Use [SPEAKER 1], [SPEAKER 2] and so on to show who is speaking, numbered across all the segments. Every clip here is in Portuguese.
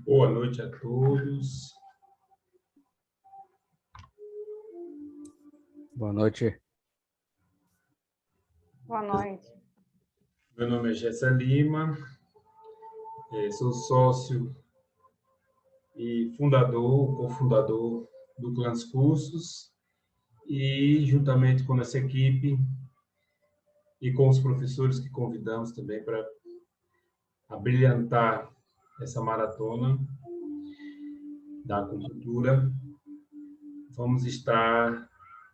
[SPEAKER 1] Boa noite a todos.
[SPEAKER 2] Boa noite.
[SPEAKER 3] Boa noite.
[SPEAKER 1] Meu nome é Gessa Lima, sou sócio e cofundador do Clãs Cursos e, juntamente com essa equipe e com os professores que convidamos também para abrilhantar essa maratona da acupuntura, vamos estar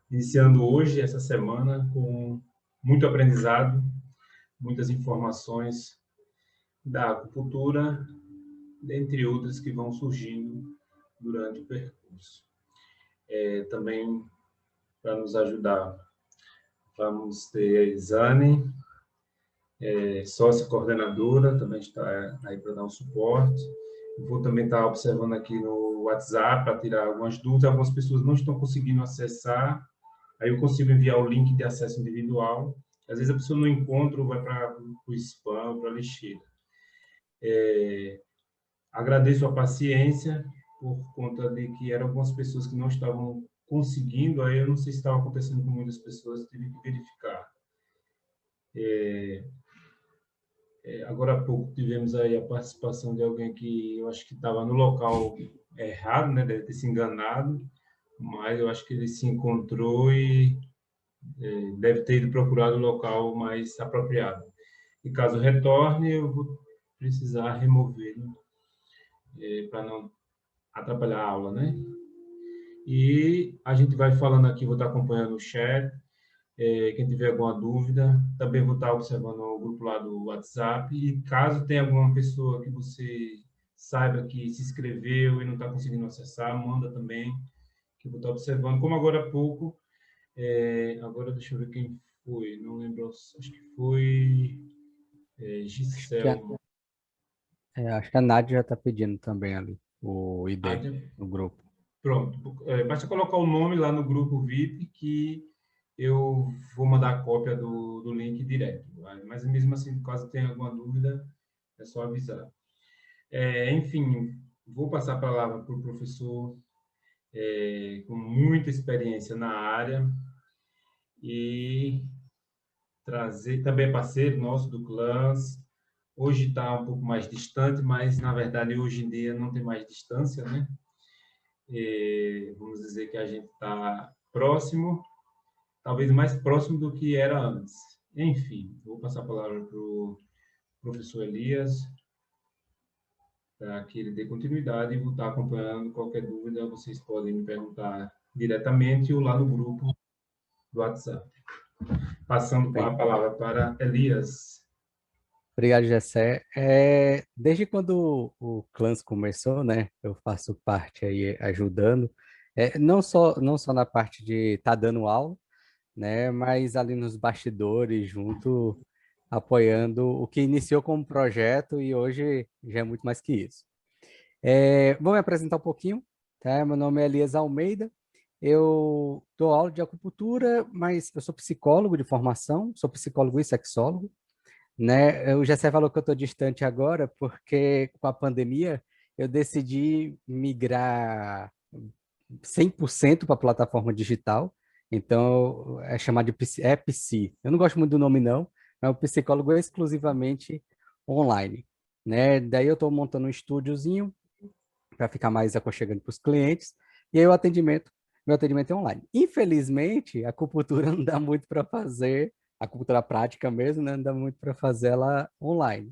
[SPEAKER 1] iniciando hoje, essa semana, com muito aprendizado, muitas informações da acupuntura, dentre outras que vão surgindo durante o percurso. Também, para nos ajudar, vamos ter a Isane, sócia coordenadora, também está aí para dar um suporte. Vou também estar observando aqui no WhatsApp para tirar algumas dúvidas. Algumas pessoas não estão conseguindo acessar, aí eu consigo enviar o link de acesso individual. Às vezes a pessoa não encontra ou vai para o spam, para a lixeira. Agradeço a paciência por conta de que eram algumas pessoas que não estavam conseguindo, aí eu não sei se estava acontecendo com muitas pessoas, tive que verificar. Agora há pouco tivemos aí a participação de alguém que eu acho que estava no local errado, né? Deve ter se enganado, mas eu acho que ele se encontrou e deve ter ido procurar o local mais apropriado. E caso retorne, eu vou precisar removê-lo para não atrapalhar a aula, né? E a gente vai falando aqui, vou estar acompanhando o chat. Quem tiver alguma dúvida, também vou estar observando o grupo lá do WhatsApp. E caso tenha alguma pessoa que você saiba que se inscreveu e não está conseguindo acessar, manda também, que eu vou estar observando. Como agora há pouco, agora deixa eu ver quem foi, não lembro, acho que foi Gisele.
[SPEAKER 2] Acho que a Nádia já está pedindo também ali o ID
[SPEAKER 1] Nádia?
[SPEAKER 2] no grupo.
[SPEAKER 1] Pronto, basta colocar o nome lá no grupo VIP que eu vou mandar a cópia do link direto. Mas mesmo assim, caso tenha alguma dúvida, é só avisar. Enfim, vou passar a palavra para o professor com muita experiência na área e trazer também parceiro nosso do Clãs. Hoje está um pouco mais distante, mas na verdade hoje em dia não tem mais distância, né? Vamos dizer que a gente está próximo, talvez mais próximo do que era antes. Enfim, vou passar a palavra para o professor Elias, para que ele dê continuidade e vou estar acompanhando. Qualquer dúvida, vocês podem me perguntar diretamente ou lá no grupo do WhatsApp. Passando a palavra para Elias.
[SPEAKER 2] Obrigado, Gessé. Desde quando o Clãs começou, né, eu faço parte aí ajudando, não só na parte de estar dando aula, né, mas ali nos bastidores, junto, apoiando o que iniciou como projeto e hoje já é muito mais que isso. Vou me apresentar um pouquinho, tá? Meu nome é Elias Almeida, eu dou aula de acupuntura, mas eu sou psicólogo de formação, sou psicólogo e sexólogo, né? O Gessé falou que eu estou distante agora porque com a pandemia eu decidi migrar 100% para a plataforma digital, então é chamado de psi. Eu não gosto muito do nome não, mas o psicólogo é exclusivamente online, né? Daí eu estou montando um estúdiozinho para ficar mais aconchegante para os clientes, e aí meu atendimento é online. Infelizmente, a acupuntura não dá muito para fazer, a acupuntura prática mesmo, né? Não dá muito para fazer ela online.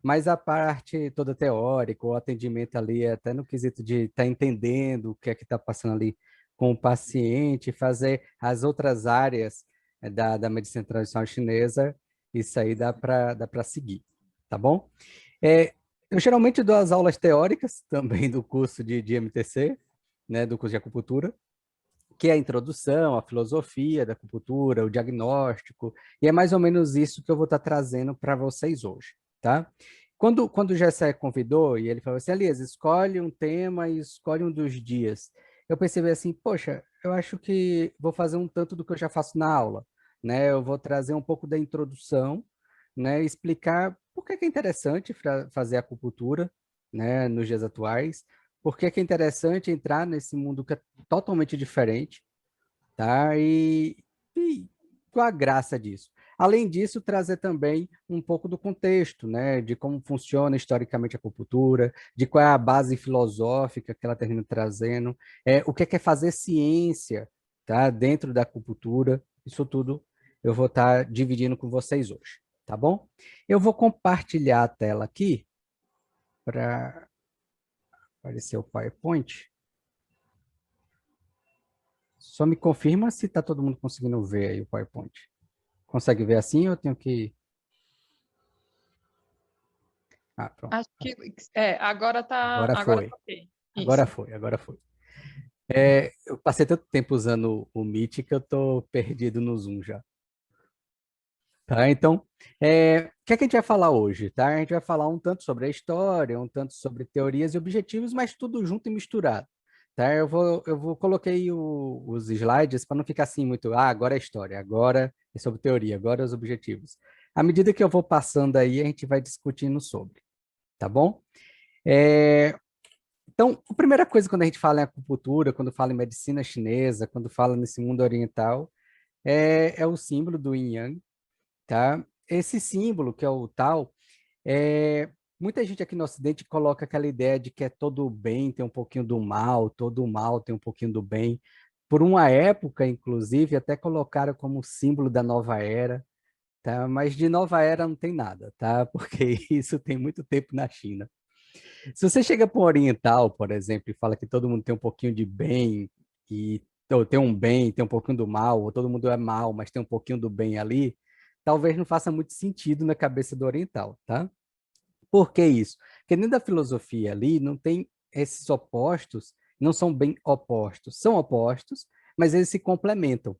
[SPEAKER 2] Mas a parte toda teórica, o atendimento ali, até no quesito de estar entendendo o que é que está passando ali com o paciente, fazer as outras áreas da medicina tradicional chinesa, isso aí dá para seguir, tá bom? Eu geralmente dou as aulas teóricas também do curso de MTC, né, do curso de acupuntura, que é a introdução, a filosofia da acupuntura, o diagnóstico, e é mais ou menos isso que eu vou estar trazendo para vocês hoje, tá? Quando o Gessé convidou e ele falou assim, Elias, escolhe um tema e escolhe um dos dias, eu percebi assim, poxa, eu acho que vou fazer um tanto do que eu já faço na aula, né? Eu vou trazer um pouco da introdução, né? Explicar por que é interessante fazer acupuntura, né, nos dias atuais, porque é que é interessante entrar nesse mundo que é totalmente diferente, tá? E qual a graça disso? Além disso, trazer também um pouco do contexto, né, de como funciona historicamente a acupuntura, de qual é a base filosófica que ela termina trazendo, o que é fazer ciência, tá, dentro da acupuntura. Isso tudo eu vou estar dividindo com vocês hoje, tá bom? Eu vou compartilhar a tela aqui para aparecer o PowerPoint. Só me confirma se está todo mundo conseguindo ver aí o PowerPoint. Consegue ver assim ou eu tenho que... Ah, pronto.
[SPEAKER 3] Acho que agora tá,
[SPEAKER 2] Agora
[SPEAKER 3] agora
[SPEAKER 2] foi.
[SPEAKER 3] tá ok.
[SPEAKER 2] Agora
[SPEAKER 3] Isso.
[SPEAKER 2] foi, agora foi. Eu passei tanto tempo usando o Meet que eu tô perdido no Zoom já. Tá, então, o que é que a gente vai falar hoje, tá? A gente vai falar um tanto sobre a história, um tanto sobre teorias e objetivos, mas tudo junto e misturado, tá? Eu vou coloquei os slides para não ficar assim muito, agora é história, agora é sobre teoria, agora é os objetivos. À medida que eu vou passando aí, a gente vai discutindo sobre, tá bom? Então, a primeira coisa quando a gente fala em acupuntura, quando fala em medicina chinesa, quando fala nesse mundo oriental, é o símbolo do Yin Yang, tá? Esse símbolo, que é o Tao, muita gente aqui no Ocidente coloca aquela ideia de que é todo o bem tem um pouquinho do mal, todo o mal tem um pouquinho do bem. Por uma época, inclusive, até colocaram como símbolo da nova era, tá? Mas de nova era não tem nada, tá? Porque isso tem muito tempo na China. Se você chega para um oriental, por exemplo, e fala que todo mundo tem um pouquinho de bem, ou tem um bem, tem um pouquinho do mal, ou todo mundo é mal, mas tem um pouquinho do bem ali, talvez não faça muito sentido na cabeça do oriental, tá? Por que isso? Porque dentro da filosofia ali não tem esses opostos, não são bem opostos, são opostos, mas eles se complementam.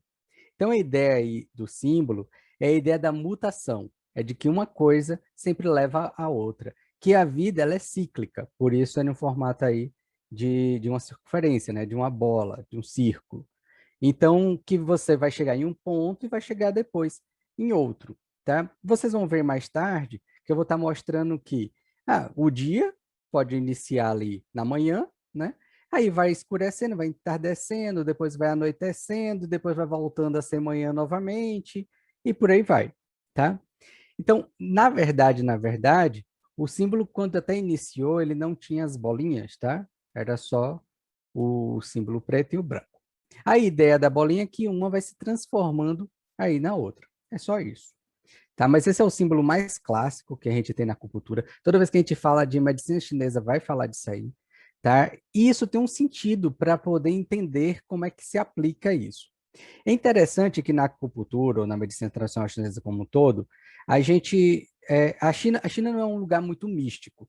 [SPEAKER 2] Então a ideia aí do símbolo é a ideia da mutação, é de que uma coisa sempre leva a outra, que a vida ela é cíclica, por isso é no formato aí de uma circunferência, né, de uma bola, de um círculo. Então, que você vai chegar em um ponto e vai chegar depois em outro, tá? Vocês vão ver mais tarde que eu vou estar mostrando que o dia pode iniciar ali na manhã, né? Aí vai escurecendo, vai entardecendo, depois vai anoitecendo, depois vai voltando a ser manhã novamente e por aí vai, tá? Então, na verdade, o símbolo quando até iniciou, ele não tinha as bolinhas, tá? Era só o símbolo preto e o branco. A ideia da bolinha é que uma vai se transformando aí na outra. É só isso. Tá? Mas esse é o símbolo mais clássico que a gente tem na acupuntura. Toda vez que a gente fala de medicina chinesa, vai falar disso aí. Tá? E isso tem um sentido para poder entender como é que se aplica isso. É interessante que na acupuntura ou na medicina tradicional chinesa como um todo, a China não é um lugar muito místico.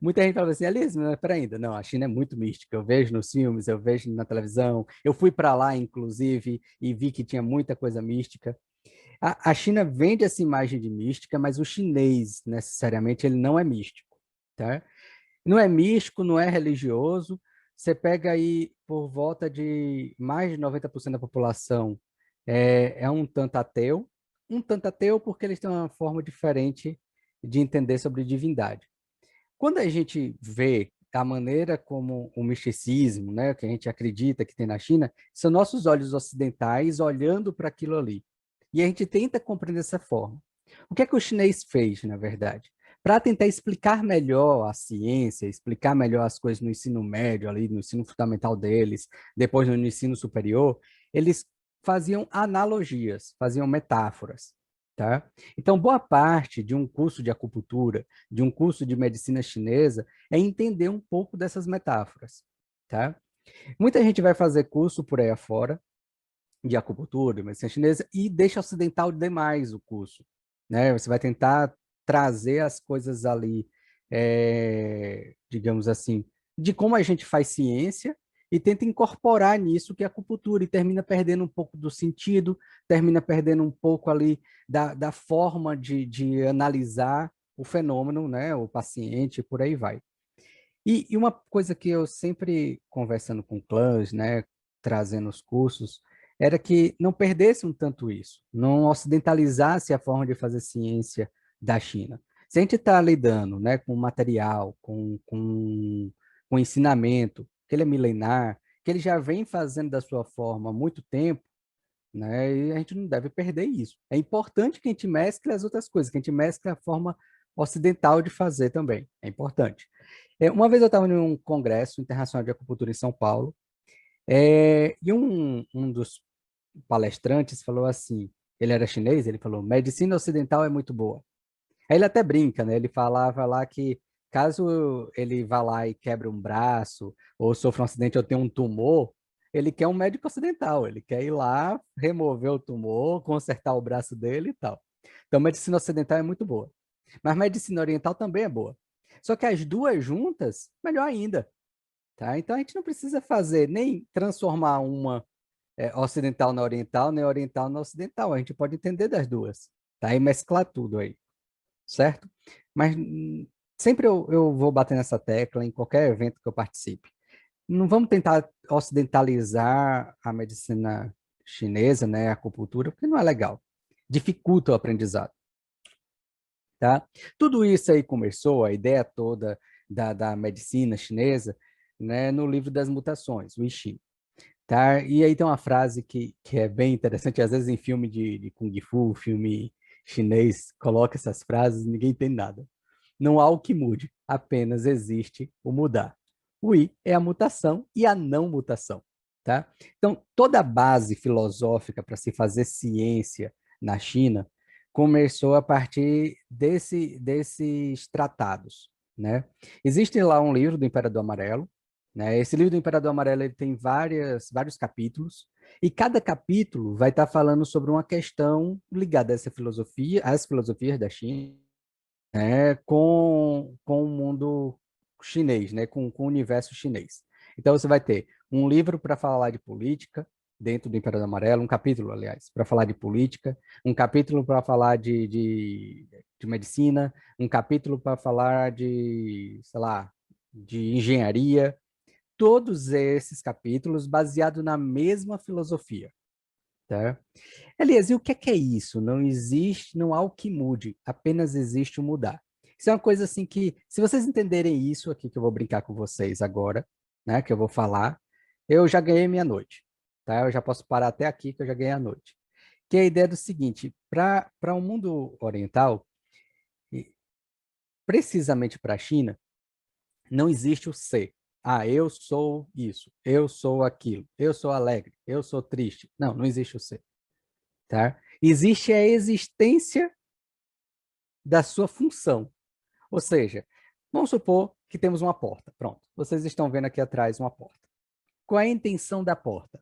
[SPEAKER 2] Muita gente fala assim, Alice, mas peraí ainda. Não, a China é muito mística. Eu vejo nos filmes, eu vejo na televisão. Eu fui para lá, inclusive, e vi que tinha muita coisa mística. A China vende essa imagem de mística, mas o chinês, necessariamente, ele não é místico, tá? Não é místico, não é religioso. Você pega aí por volta de mais de 90% da população é um tanto ateu porque eles têm uma forma diferente de entender sobre divindade. Quando a gente vê a maneira como o misticismo, né, que a gente acredita que tem na China, são nossos olhos ocidentais olhando para aquilo ali. E a gente tenta compreender dessa forma. O que é que o chinês fez, na verdade? Para tentar explicar melhor a ciência, explicar melhor as coisas no ensino médio, ali, no ensino fundamental deles, depois no ensino superior, eles faziam analogias, faziam metáforas. Tá? Então, boa parte de um curso de acupuntura, de um curso de medicina chinesa, é entender um pouco dessas metáforas. Tá? Muita gente vai fazer curso por aí afora, de acupuntura, de medicina chinesa, e deixa ocidental demais o curso. Né? Você vai tentar trazer as coisas ali, digamos assim, de como a gente faz ciência e tenta incorporar nisso que é a acupuntura e termina perdendo um pouco do sentido, termina perdendo um pouco ali da forma de analisar o fenômeno, né, o paciente, e por aí vai. E uma coisa que eu sempre conversando com clãs, né, trazendo os cursos, era que não perdesse um tanto isso, não ocidentalizasse a forma de fazer ciência da China. Se a gente está lidando, né, com material, com ensinamento, que ele é milenar, que ele já vem fazendo da sua forma há muito tempo, né, e a gente não deve perder isso. É importante que a gente mescle as outras coisas, que a gente mescle a forma ocidental de fazer também. É importante. Uma vez eu estava em um congresso internacional de acupuntura em São Paulo, e um dos palestrantes falou assim, ele era chinês, ele falou, medicina ocidental é muito boa. Aí ele até brinca, né? Ele falava lá que caso ele vá lá e quebre um braço, ou sofra um acidente ou tenha um tumor, ele quer um médico ocidental, ele quer ir lá, remover o tumor, consertar o braço dele e tal. Então, medicina ocidental é muito boa. Mas medicina oriental também é boa. Só que as duas juntas, melhor ainda. Tá? Então, a gente não precisa fazer nem transformar uma ocidental na oriental, nem oriental na ocidental. A gente pode entender das duas. Tá? E mesclar tudo aí, certo? Mas sempre eu vou bater nessa tecla em qualquer evento que eu participe. Não vamos tentar ocidentalizar a medicina chinesa, né, a acupuntura, porque não é legal. Dificulta o aprendizado, tá? Tudo isso aí começou, a ideia toda da medicina chinesa, né, no livro das mutações, o I Ching, tá? E aí tem uma frase que é bem interessante, às vezes em filme de Kung Fu, filme chinês, coloca essas frases, ninguém entende nada. Não há o que mude, apenas existe o mudar. O I é a mutação e a não mutação, tá? Então, toda a base filosófica para se fazer ciência na China começou a partir desses tratados, né? Existe lá um livro do Imperador Amarelo, né? Esse livro do Imperador Amarelo ele tem vários capítulos, e cada capítulo vai estar falando sobre uma questão ligada a essa filosofia, às filosofias da China, com o mundo chinês, né? Com o universo chinês. Então, você vai ter um livro para falar de política, dentro do Imperador Amarelo, um capítulo, aliás, para falar de política, um capítulo para falar de medicina, um capítulo para falar de, sei lá, de engenharia, todos esses capítulos baseados na mesma filosofia, tá? Elias, e o que é isso? Não existe, não há o que mude, apenas existe o mudar. Isso é uma coisa assim que, se vocês entenderem isso aqui que eu vou brincar com vocês agora, né, que eu vou falar, eu já ganhei minha noite, tá? Eu já posso parar até aqui que eu já ganhei a noite. Que é a ideia do seguinte, para o mundo oriental, e precisamente para a China, não existe o ser. Ah, eu sou isso, eu sou aquilo, eu sou alegre, eu sou triste. Não, não existe o ser, tá? Existe a existência da sua função. Ou seja, vamos supor que temos uma porta. Pronto, vocês estão vendo aqui atrás uma porta. Qual é a intenção da porta?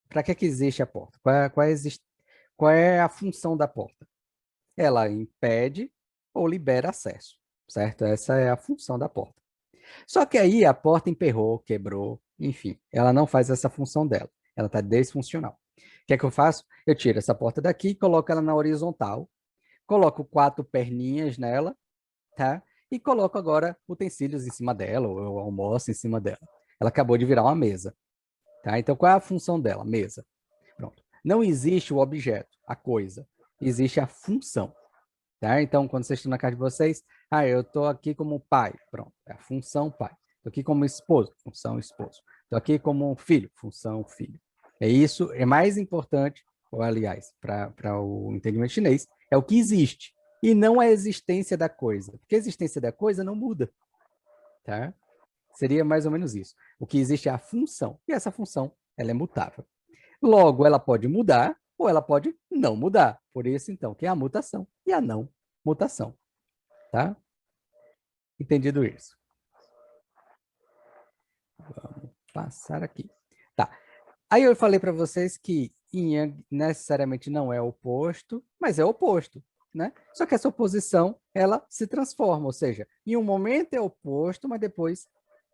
[SPEAKER 2] Para que existe a porta? Qual é a função da porta? Ela impede ou libera acesso, certo? Essa é a função da porta. Só que aí a porta emperrou, quebrou, enfim, ela não faz essa função dela. Ela está disfuncional. O que é que eu faço? Eu tiro essa porta daqui e coloco ela na horizontal, coloco 4 perninhas nela, tá? E coloco agora utensílios em cima dela, ou almoço em cima dela. Ela acabou de virar uma mesa, tá? Então, qual é a função dela? Mesa. Pronto. Não existe o objeto, a coisa. Existe a função, tá? Então, quando vocês estão na casa de vocês, eu estou aqui como pai. Pronto, é a função pai. Estou aqui como esposo, função esposo. Estou aqui como filho, função filho. É isso, é mais importante, ou aliás, para o entendimento chinês, é o que existe e não a existência da coisa. Porque a existência da coisa não muda, tá? Seria mais ou menos isso. O que existe é a função, e essa função, ela é mutável. Logo, ela pode mudar ou ela pode não mudar. Por isso, então, que é a mutação e a não mutação, tá? Entendido isso? Vamos passar aqui. Tá. Aí eu falei para vocês que yin yang necessariamente não é oposto, mas é oposto, né? Só que essa oposição, ela se transforma, ou seja, em um momento é oposto, mas depois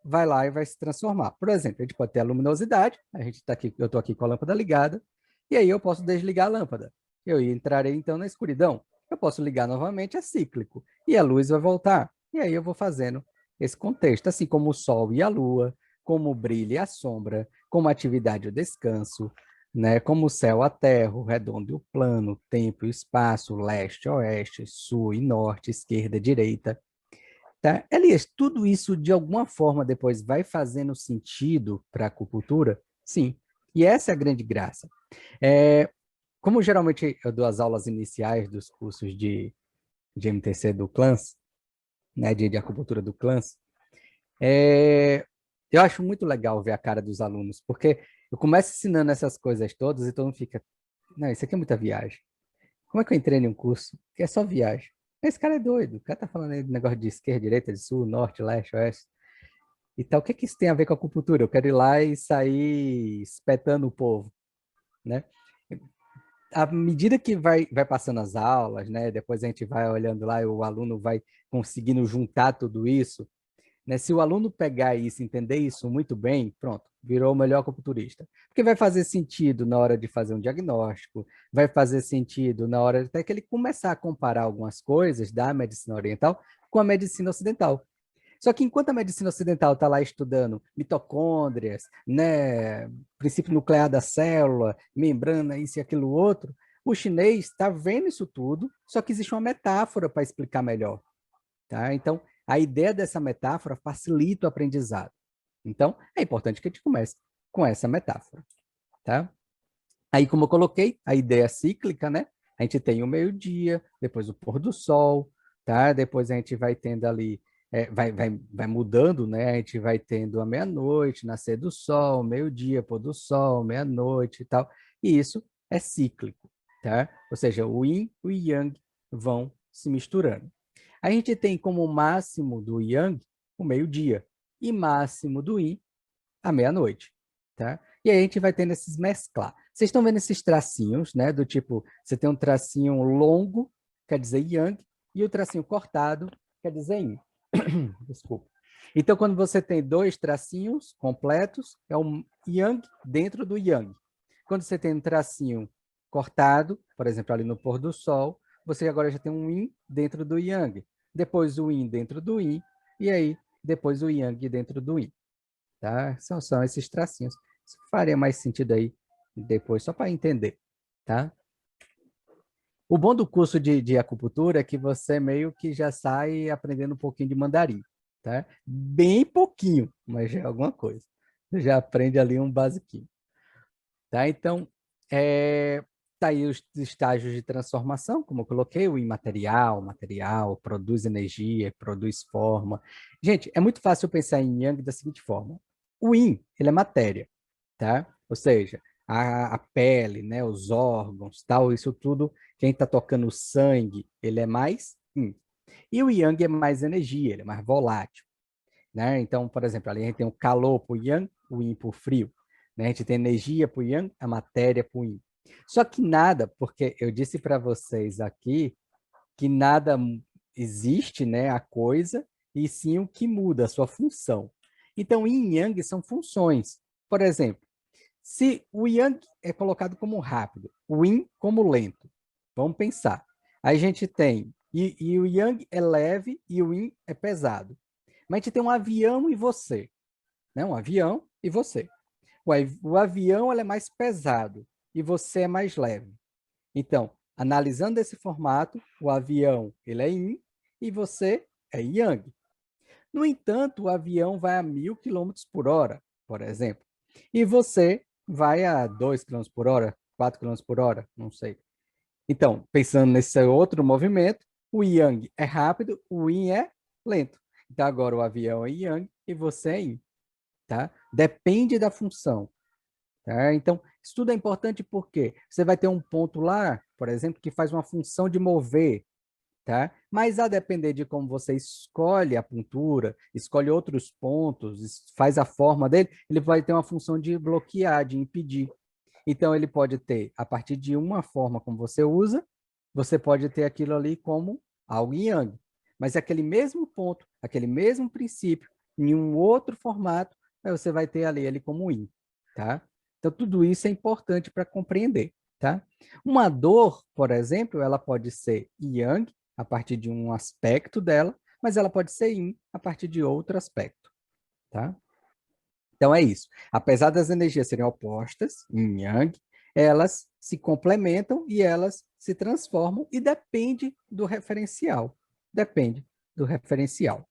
[SPEAKER 2] vai lá e vai se transformar. Por exemplo, a gente pode ter a luminosidade, a gente tá aqui, eu estou aqui com a lâmpada ligada, e aí eu posso desligar a lâmpada. Eu entrarei então na escuridão. Eu posso ligar novamente, é cíclico, e a luz vai voltar. E aí eu vou fazendo esse contexto, assim como o sol e a lua, como o brilho e a sombra, como a atividade e o descanso, né? Como o céu, a terra, o redondo e o plano, o tempo e o espaço, leste, oeste, sul e norte, esquerda, direita. Tá? Elias, tudo isso de alguma forma depois vai fazendo sentido para a acupuntura? Sim. E essa é a grande graça. Como geralmente eu dou as aulas iniciais dos cursos de MTC do CLANS, né, de acupuntura do CLANS, eu acho muito legal ver a cara dos alunos, porque eu começo ensinando essas coisas todas e todo mundo fica, não, isso aqui é muita viagem. Como é que eu entrei em um curso que é só viagem? Esse cara é doido, o cara tá falando aí de negócio de esquerda, direita, de sul, norte, leste, oeste. E tal, o que que isso tem a ver com a acupuntura? Eu quero ir lá e sair espetando o povo, né? À medida que vai passando as aulas, né? Depois a gente vai olhando lá e o aluno vai conseguindo juntar tudo isso, né? Se o aluno pegar isso, entender isso muito bem, pronto, virou o melhor acupunturista. Porque vai fazer sentido na hora de fazer um diagnóstico, vai fazer sentido na hora até que ele começar a comparar algumas coisas da medicina oriental com a medicina ocidental. Só que enquanto a medicina ocidental está lá estudando mitocôndrias, né, princípio nuclear da célula, membrana, isso e aquilo outro, o chinês está vendo isso tudo, só que existe uma metáfora para explicar melhor. Tá? Então, a ideia dessa metáfora facilita o aprendizado. Então, é importante que a gente comece com essa metáfora. Tá? Aí, como eu coloquei, a ideia cíclica, né? A gente tem o meio-dia, depois o pôr do sol, tá? Depois a gente vai tendo ali, vai mudando, né? A gente vai tendo a meia-noite, nascer do sol, meio-dia, pôr do sol, meia-noite e tal. E isso é cíclico, tá? Ou seja, o yin e o yang vão se misturando. A gente tem como máximo do yang o meio-dia e máximo do yin a meia-noite, tá? E aí a gente vai tendo esses mesclar. Vocês estão vendo esses tracinhos, né? Do tipo, você tem um tracinho longo, quer dizer yang, e o tracinho cortado, quer dizer yin. Desculpa. Então, quando você tem dois tracinhos completos, é um yang dentro do yang. Quando você tem um tracinho cortado, por exemplo, ali no pôr do sol, você agora já tem um yin dentro do yang. Depois o yin dentro do yin, e aí depois o yang dentro do yin. Tá? São esses tracinhos. Isso faria mais sentido aí depois, só para entender, tá? O bom do curso de acupuntura é que você meio que já sai aprendendo um pouquinho de mandarim, tá? Bem pouquinho, mas já é alguma coisa. Você já aprende ali um basiquinho, tá? Então, tá aí os estágios de transformação, como eu coloquei, o imaterial, material, produz energia, produz forma. Gente, é muito fácil pensar em Yang da seguinte forma. O Yin, ele é matéria, tá? Ou seja, a pele, né, os órgãos, tal, isso tudo, quem está tocando o sangue, ele é mais Yin. E o Yang é mais energia, ele é mais volátil, né? Então, por exemplo, ali a gente tem o calor para o Yang, o Yin para o frio, né? A gente tem energia para o Yang, a matéria para o Yin. Só que nada, porque eu disse para vocês aqui que nada existe, né, a coisa, e sim o que muda, a sua função. Então, Yin e Yang são funções. Por exemplo, se o Yang é colocado como rápido, o Yin como lento, vamos pensar. Aí a gente tem, e o Yang é leve e o Yin é pesado. Mas a gente tem um avião e você, né? Um avião e você. O avião ele é mais pesado e você é mais leve. Então, analisando esse formato, o avião ele é Yin e você é Yang. No entanto, o avião vai a 1.000 km por hora, por exemplo, e você vai a 2 km por hora, 4 km por hora, não sei. Então, pensando nesse outro movimento, o Yang é rápido, o Yin é lento. Então, agora o avião é Yang e você é Yin, tá? Depende da função. Tá? Então, isso tudo é importante porque você vai ter um ponto lá, por exemplo, que faz uma função de mover, tá? Mas a depender de como você escolhe a puntura, escolhe outros pontos, faz a forma dele, ele vai ter uma função de bloquear, de impedir. Então, ele pode ter, a partir de uma forma como você usa, você pode ter aquilo ali como algo yang. Mas aquele mesmo ponto, aquele mesmo princípio, em um outro formato, aí você vai ter ali ele como yin, tá? Então, tudo isso é importante para compreender, tá? Uma dor, por exemplo, ela pode ser yang, a partir de um aspecto dela, mas ela pode ser yin, a partir de outro aspecto, tá? Então, é isso. Apesar das energias serem opostas, yin e yang, elas se complementam e elas se transformam e depende do referencial. Depende do referencial,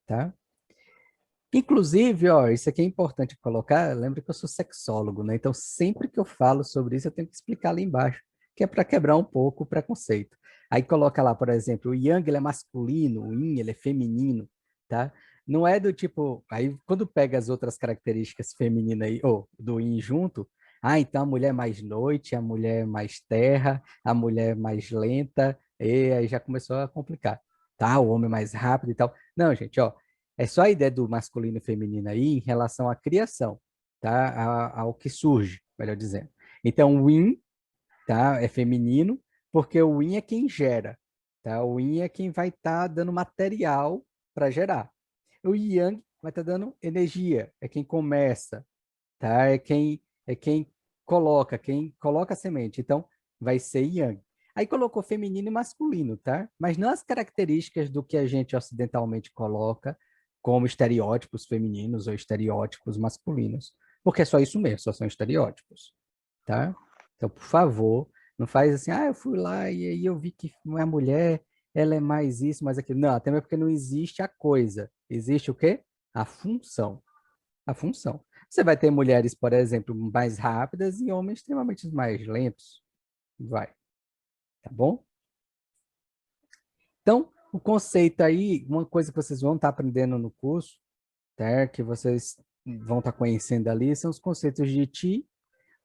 [SPEAKER 2] tá? Inclusive, ó, isso aqui é importante colocar, lembra que eu sou sexólogo, né? Então, sempre que eu falo sobre isso, eu tenho que explicar ali embaixo, que é para quebrar um pouco o preconceito. Aí coloca lá, por exemplo, o Yang ele é masculino, o Yin ele é feminino, tá? Não é do tipo, aí quando pega as outras características femininas aí, ou do Yin junto, então a mulher é mais noite, a mulher é mais terra, a mulher é mais lenta, e aí já começou a complicar, tá? O homem é mais rápido e tal. Não, gente, ó, é só a ideia do masculino e feminino aí em relação à criação, tá? Ao que surge, melhor dizendo. Então, o yin, tá? É feminino, porque o yin é quem gera, tá? O yin é quem vai estar dando material para gerar. O yang vai estar dando energia, é quem começa, tá? Quem coloca a semente. Então, vai ser yang. Aí colocou feminino e masculino, tá? Mas não as características do que a gente ocidentalmente coloca como estereótipos femininos ou estereótipos masculinos. Porque é só isso mesmo, só são estereótipos, tá? Então, por favor, não faz assim, eu fui lá e aí eu vi que a mulher, ela é mais isso, mais aquilo. Não, até mesmo porque não existe a coisa. Existe o quê? A função. A função. Você vai ter mulheres, por exemplo, mais rápidas e homens extremamente mais lentos. Vai. Tá bom? Então, o conceito aí, uma coisa que vocês vão estar aprendendo no curso, tá? Que vocês vão estar conhecendo ali, são os conceitos de Ti.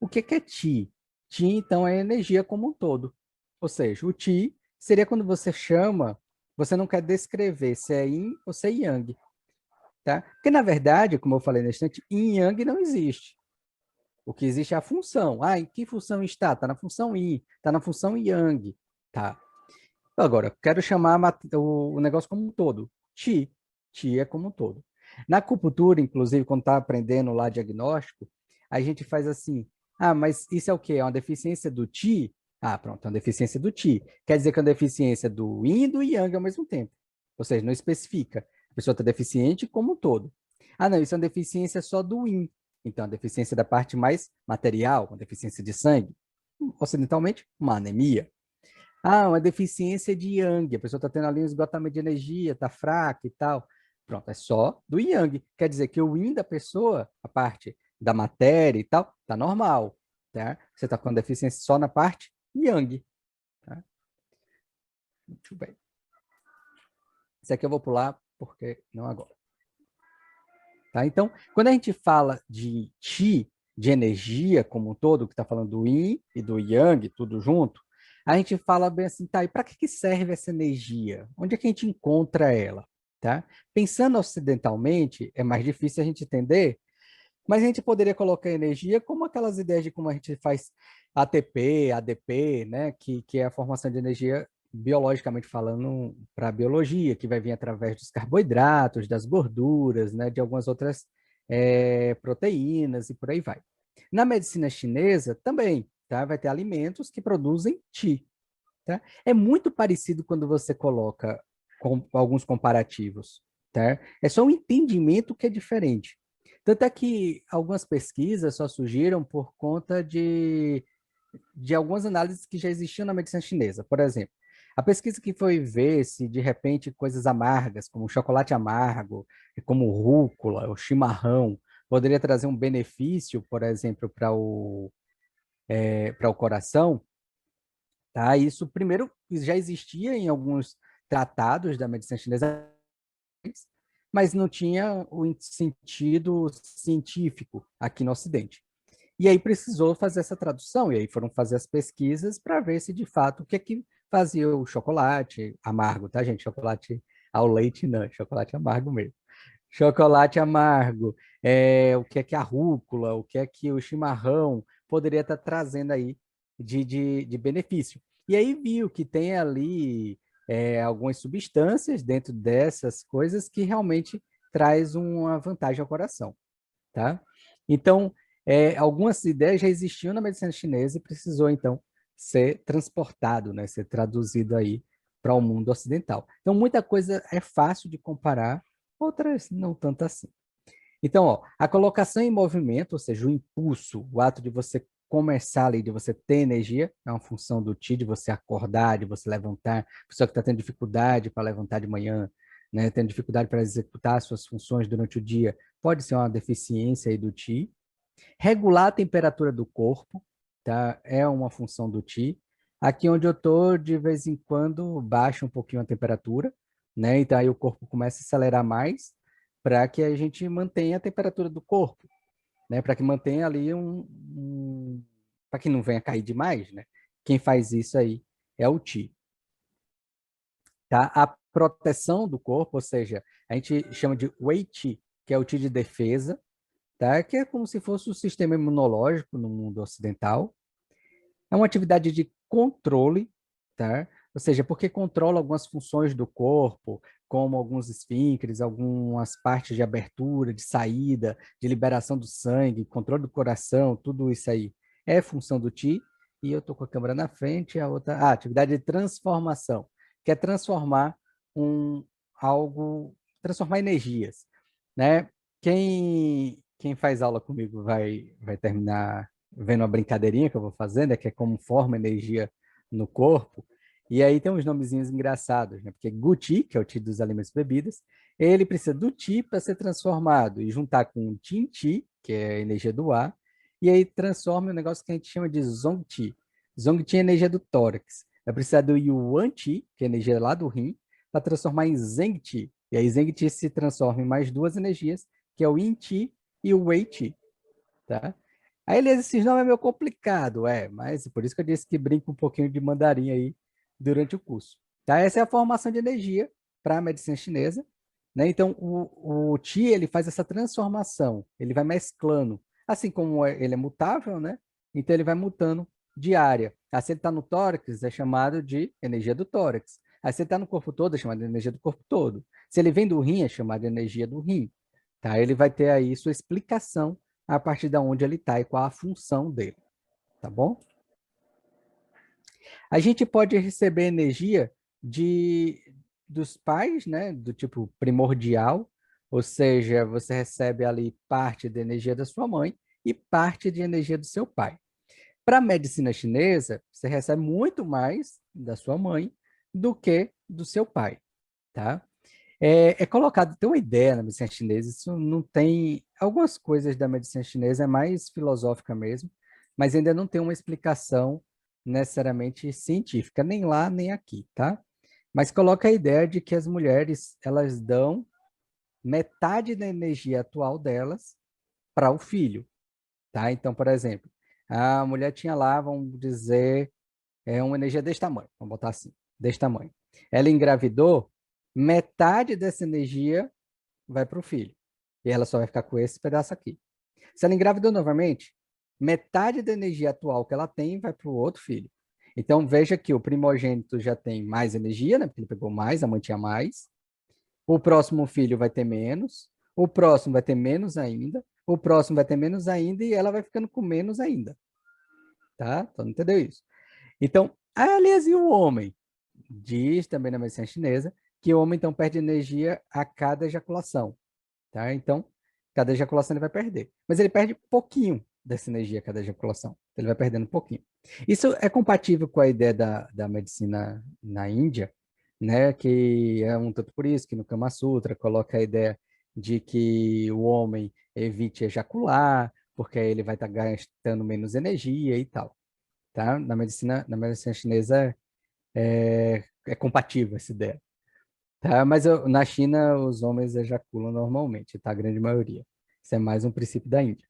[SPEAKER 2] O que é Ti? Ti, então, é energia como um todo. Ou seja, o Ti seria quando você chama, você não quer descrever se é Yin ou se é Yang. Tá? Porque, na verdade, como eu falei na instante, Yin e Yang não existe. O que existe é a função. Em que função está? Está na função Yin, está na função Yang. Tá. Agora, quero chamar o negócio como um todo. Ti. Ti é como um todo. Na acupuntura, inclusive, quando está aprendendo lá diagnóstico, a gente faz assim, mas isso é o quê? É uma deficiência do Ti? Pronto, é uma deficiência do Ti. Quer dizer que é uma deficiência do Yin e do Yang ao mesmo tempo. Ou seja, não especifica. A pessoa está deficiente como um todo. Não, isso é uma deficiência só do Yin. Então, a deficiência da parte mais material, uma deficiência de sangue. Ocidentalmente, uma anemia. Uma deficiência de Yang. A pessoa está tendo ali um esgotamento de energia, está fraca e tal. Pronto, é só do Yang. Quer dizer que o Yin da pessoa, a parte da matéria e tal, está normal. Tá? Você está com deficiência só na parte Yang. Tá? Muito bem. Isso aqui eu vou pular, porque não agora. Tá? Então, quando a gente fala de Qi, de energia como um todo, que está falando do Yin e do Yang, tudo junto, a gente fala bem assim, e para que serve essa energia? Onde é que a gente encontra ela? Tá? Pensando ocidentalmente, é mais difícil a gente entender, mas a gente poderia colocar energia como aquelas ideias de como a gente faz ATP, ADP, né? que é a formação de energia biologicamente falando para a biologia, que vai vir através dos carboidratos, das gorduras, né? De algumas outras proteínas e por aí vai. Na medicina chinesa também, tá? Vai ter alimentos que produzem Qi. Tá? É muito parecido quando você coloca alguns comparativos. Tá? É só um entendimento que é diferente. Tanto é que algumas pesquisas só surgiram por conta de algumas análises que já existiam na medicina chinesa. Por exemplo, a pesquisa que foi ver se, de repente, coisas amargas, como chocolate amargo, como rúcula, ou chimarrão, poderia trazer um benefício, por exemplo, para o coração, tá? Isso, primeiro, já existia em alguns tratados da medicina chinesa, mas não tinha o sentido científico aqui no Ocidente. E aí precisou fazer essa tradução, e aí foram fazer as pesquisas para ver se, de fato, o que é que fazia o chocolate amargo, tá, gente? Chocolate ao leite, não, chocolate amargo mesmo. Chocolate amargo, o que é que a rúcula, o que é que o chimarrão poderia estar trazendo aí de benefício. E aí viu que tem ali algumas substâncias dentro dessas coisas que realmente traz uma vantagem ao coração, tá? Então, algumas ideias já existiam na medicina chinesa e precisou, então, ser transportado, né? Ser traduzido aí para o mundo ocidental. Então, muita coisa é fácil de comparar, outras não tanto assim. Então, a colocação em movimento, ou seja, o impulso, o ato de você começar ali, de você ter energia, é uma função do Ti, de você acordar, de você levantar. Pessoa que está tendo dificuldade para levantar de manhã, né, tendo dificuldade para executar suas funções durante o dia, pode ser uma deficiência aí do Ti. Regular a temperatura do corpo, tá? É uma função do Ti. Aqui onde eu tô, de vez em quando, baixa um pouquinho a temperatura, né? Então aí o corpo começa a acelerar mais para que a gente mantenha a temperatura do corpo, né? Para que mantenha ali para que não venha cair demais, né? Quem faz isso aí é o Ti, tá? A proteção do corpo, ou seja, a gente chama de Wei Qi, que é o Ti de defesa, tá? Que é como se fosse o sistema imunológico no mundo ocidental. É uma atividade de controle, tá? Ou seja, porque controla algumas funções do corpo, como alguns esfíncteres, algumas partes de abertura, de saída, de liberação do sangue, controle do coração, tudo isso aí é função do Ti. E eu estou com a câmera na frente, a outra, atividade de transformação, que é transformar algo, transformar energias, né? Quem faz aula comigo vai terminar vendo uma brincadeirinha que eu vou fazendo, que é como forma energia no corpo. E aí tem uns nomezinhos engraçados, né? Porque Guti, que é o Ti dos alimentos e bebidas, ele precisa do Ti para ser transformado e juntar com o Tin-Ti, que é a energia do ar, e aí transforma um negócio que a gente chama de Zong-Ti. Zong-Ti é a energia do tórax. Vai precisar do Yuan-Ti, que é a energia lá do rim, para transformar em Zeng-Ti. E aí Zeng-Ti se transforma em mais duas energias, que é o Yin-Ti e o Wei-Ti, tá? Aí esses nomes é meio complicado, mas por isso que eu disse que brinca um pouquinho de mandarim aí durante o curso. Tá? Essa é a formação de energia para a medicina chinesa, né? Então, o Qi, ele faz essa transformação, ele vai mesclando, assim como ele é mutável, né? Então, ele vai mutando de área. Se ele está no tórax, é chamado de energia do tórax. Aí, se ele está no corpo todo, é chamado de energia do corpo todo. Se ele vem do rim, é chamado de energia do rim. Tá? Ele vai ter aí sua explicação a partir de onde ele está e qual a função dele, tá bom? A gente pode receber energia dos pais, né, do tipo primordial, ou seja, você recebe ali parte da energia da sua mãe e parte de energia do seu pai. Para a medicina chinesa, você recebe muito mais da sua mãe do que do seu pai, tá? É colocado, tem uma ideia na medicina chinesa, isso não tem, algumas coisas da medicina chinesa é mais filosófica mesmo, mas ainda não tem uma explicação necessariamente científica, nem lá, nem aqui, tá? Mas coloca a ideia de que as mulheres, elas dão metade da energia atual delas para o filho, tá? Então, por exemplo, a mulher tinha lá, vamos dizer, uma energia desse tamanho, vamos botar assim, desse tamanho. Ela engravidou, metade dessa energia vai para o filho. E ela só vai ficar com esse pedaço aqui. Se ela engravidou novamente, metade da energia atual que ela tem vai para o outro filho. Então, veja que o primogênito já tem mais energia, né? Porque ele pegou mais, a mãe tinha mais. O próximo filho vai ter menos. O próximo vai ter menos ainda. O próximo vai ter menos ainda e ela vai ficando com menos ainda. Tá? Então, não entendeu isso? Então, aliás, e o homem? Diz também na medicina chinesa que o homem, então, perde energia a cada ejaculação, tá? Então, cada ejaculação ele vai perder. Mas ele perde pouquinho dessa energia a cada ejaculação. Ele vai perdendo um pouquinho. Isso é compatível com a ideia da medicina na Índia, né? Que é um tanto por isso que no Kama Sutra coloca a ideia de que o homem evite ejacular, porque aí ele vai estar gastando menos energia e tal, tá? Na medicina chinesa é compatível essa ideia. Tá? Mas na China os homens ejaculam normalmente, tá? A grande maioria. Isso é mais um princípio da Índia.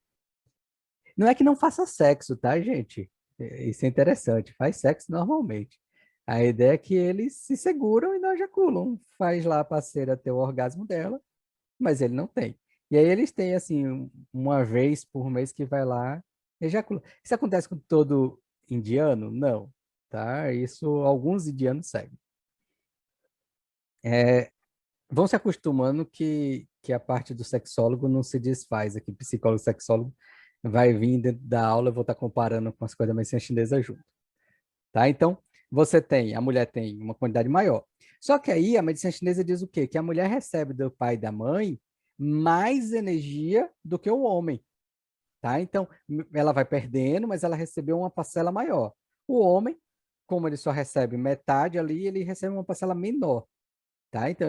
[SPEAKER 2] Não é que não faça sexo, tá, gente? Isso é interessante. Faz sexo normalmente. A ideia é que eles se seguram e não ejaculam. Faz lá a parceira ter o orgasmo dela, mas ele não tem. E aí eles têm, assim, uma vez por mês que vai lá e ejacula. Isso acontece com todo indiano? Não, tá? Isso alguns indianos seguem. Vão se acostumando que a parte do sexólogo não se desfaz aqui. Psicólogo e sexólogo vai vir dentro da aula, eu vou estar comparando com as coisas da medicina chinesa junto. Tá? Então, a mulher tem uma quantidade maior. Só que aí a medicina chinesa diz o quê? Que a mulher recebe do pai e da mãe mais energia do que o homem. tá? Então, ela vai perdendo, mas ela recebeu uma parcela maior. O homem, como ele só recebe metade ali, ele recebe uma parcela menor, tá? Então,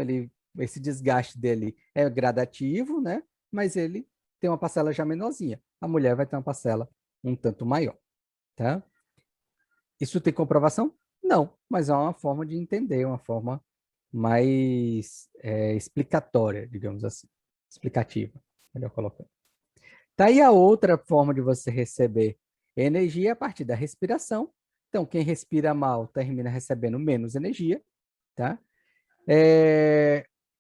[SPEAKER 2] esse desgaste dele é gradativo, né? Mas ele tem uma parcela já menorzinha. A mulher vai ter uma parcela um tanto maior, tá? Isso tem comprovação? Não, mas é uma forma de entender, uma forma mais explicatória, digamos assim, explicativa, melhor colocando. Tá aí a outra forma de você receber energia a partir da respiração. Então, quem respira mal termina recebendo menos energia, tá?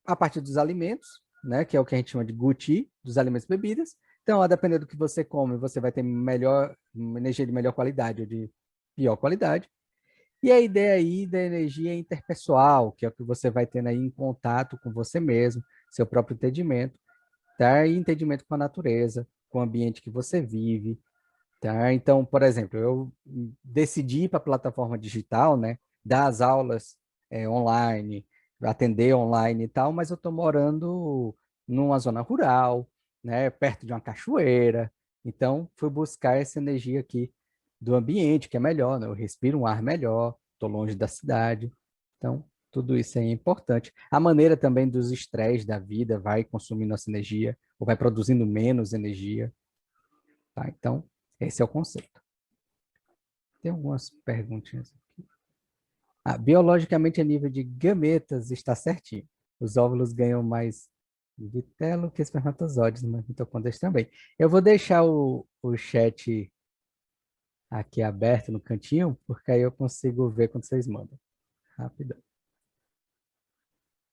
[SPEAKER 2] A partir dos alimentos, né, que é o que a gente chama de Guti, dos alimentos e bebidas. Então, a depender do que você come, você vai ter energia de melhor qualidade ou de pior qualidade. E a ideia aí da energia interpessoal, que é o que você vai tendo aí em contato com você mesmo, seu próprio entendimento, tá? E entendimento com a natureza, com o ambiente que você vive, tá? Então, por exemplo, eu decidi ir para a plataforma digital, né? Dar as aulas online, atender online e tal, mas eu estou morando numa zona rural, né? Perto de uma cachoeira. Então, fui buscar essa energia aqui do ambiente, que é melhor, né? Eu respiro um ar melhor, estou longe da cidade. Então, tudo isso é importante. A maneira também dos estresses da vida vai consumindo nossa energia, ou vai produzindo menos energia, tá? Então, esse é o conceito. Tem algumas perguntinhas aqui. Biologicamente, a nível de gametas está certinho. Os óvulos ganham mais vitelo que espermatozoides, mas mitocôndrias também. Eu vou deixar o chat aqui aberto no cantinho, porque aí eu consigo ver quando vocês mandam. Rapidão.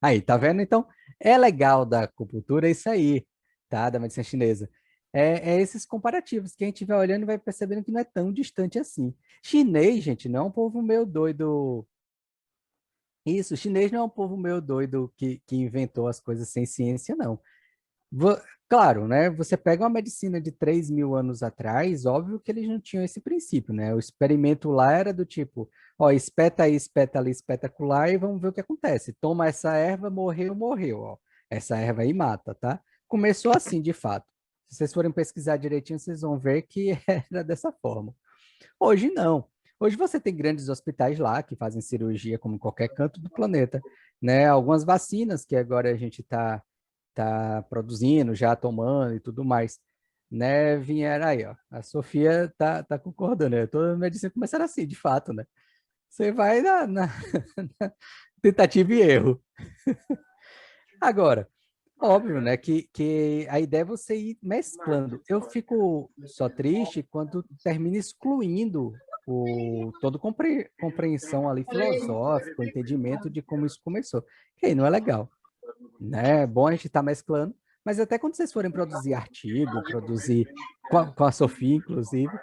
[SPEAKER 2] Aí, tá vendo? Então, é legal da acupuntura isso aí, tá? Da medicina chinesa. É esses comparativos que a gente vai olhando e vai percebendo que não é tão distante assim. Chinês, gente, não é um povo meio doido. Isso, chinês não é um povo meio doido que inventou as coisas sem ciência, não. Claro, né? Você pega uma medicina de 3.000 anos atrás, óbvio que eles não tinham esse princípio, né? O experimento lá era do tipo, ó, espeta aí, espeta ali, espetacular e vamos ver o que acontece. Toma essa erva, morreu, morreu, ó. Essa erva aí mata, tá? Começou assim, de fato. Se vocês forem pesquisar direitinho, vocês vão ver que era dessa forma. Hoje não. Hoje você tem grandes hospitais lá que fazem cirurgia como em qualquer canto do planeta, né? Algumas vacinas que agora a gente tá produzindo, já tomando e tudo mais, né? Vieram aí, ó. A Sofia tá concordando, né? Toda a medicina começaram assim, de fato, né? Você vai na tentativa e erro. Agora, óbvio, né, que a ideia é você ir mesclando. Eu fico só triste quando termina excluindo todo compreensão ali filosófica, o entendimento de como isso começou. Que aí não é legal, né? É bom a gente estar mesclando, mas até quando vocês forem produzir artigo, produzir com a Sofia, inclusive,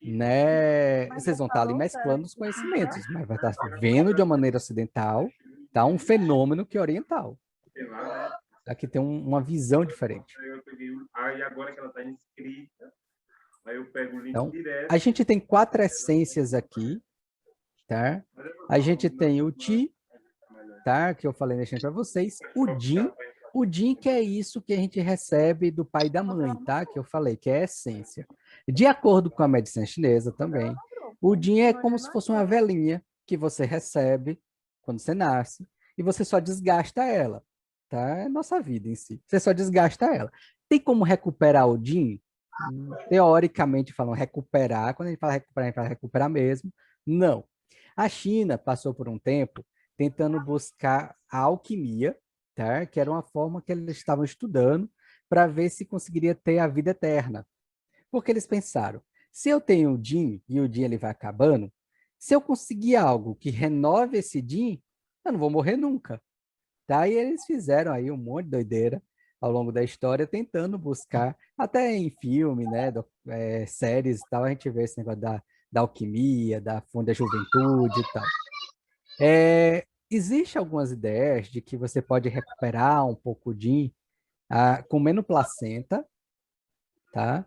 [SPEAKER 2] né? Vocês vão estar ali mesclando os conhecimentos, mas vai estar vendo de uma maneira ocidental, tá? Um fenômeno que é oriental. Aqui tem uma visão diferente.
[SPEAKER 1] Aí agora que ela está inscrita, aí eu pego o link
[SPEAKER 2] Então,
[SPEAKER 1] direto.
[SPEAKER 2] a gente tem 4 essências aqui, tá? A gente tem o Ti, tá? Que eu falei deixando para vocês. O Din que é isso que a gente recebe do pai e da mãe, tá? Que eu falei, que é a essência. De acordo com a medicina chinesa também, o Din é como se fosse uma velhinha que você recebe quando você nasce e você só desgasta ela, tá? É nossa vida em si. Você só desgasta ela. Tem como recuperar o Din? Teoricamente falam recuperar, quando a gente fala recuperar mesmo. Não. A China passou por um tempo tentando buscar a alquimia, tá? Que era uma forma que eles estavam estudando para ver se conseguiria ter a vida eterna. Porque eles pensaram, se eu tenho o Din e o Din ele vai acabando, se eu conseguir algo que renove esse Din, eu não vou morrer nunca. Tá? E eles fizeram aí um monte de doideira ao longo da história, tentando buscar, até em filme, né, séries e tal, a gente vê esse negócio da alquimia, da fonte da juventude e tal. Existe algumas ideias de que você pode recuperar um pouco de comendo placenta, tá?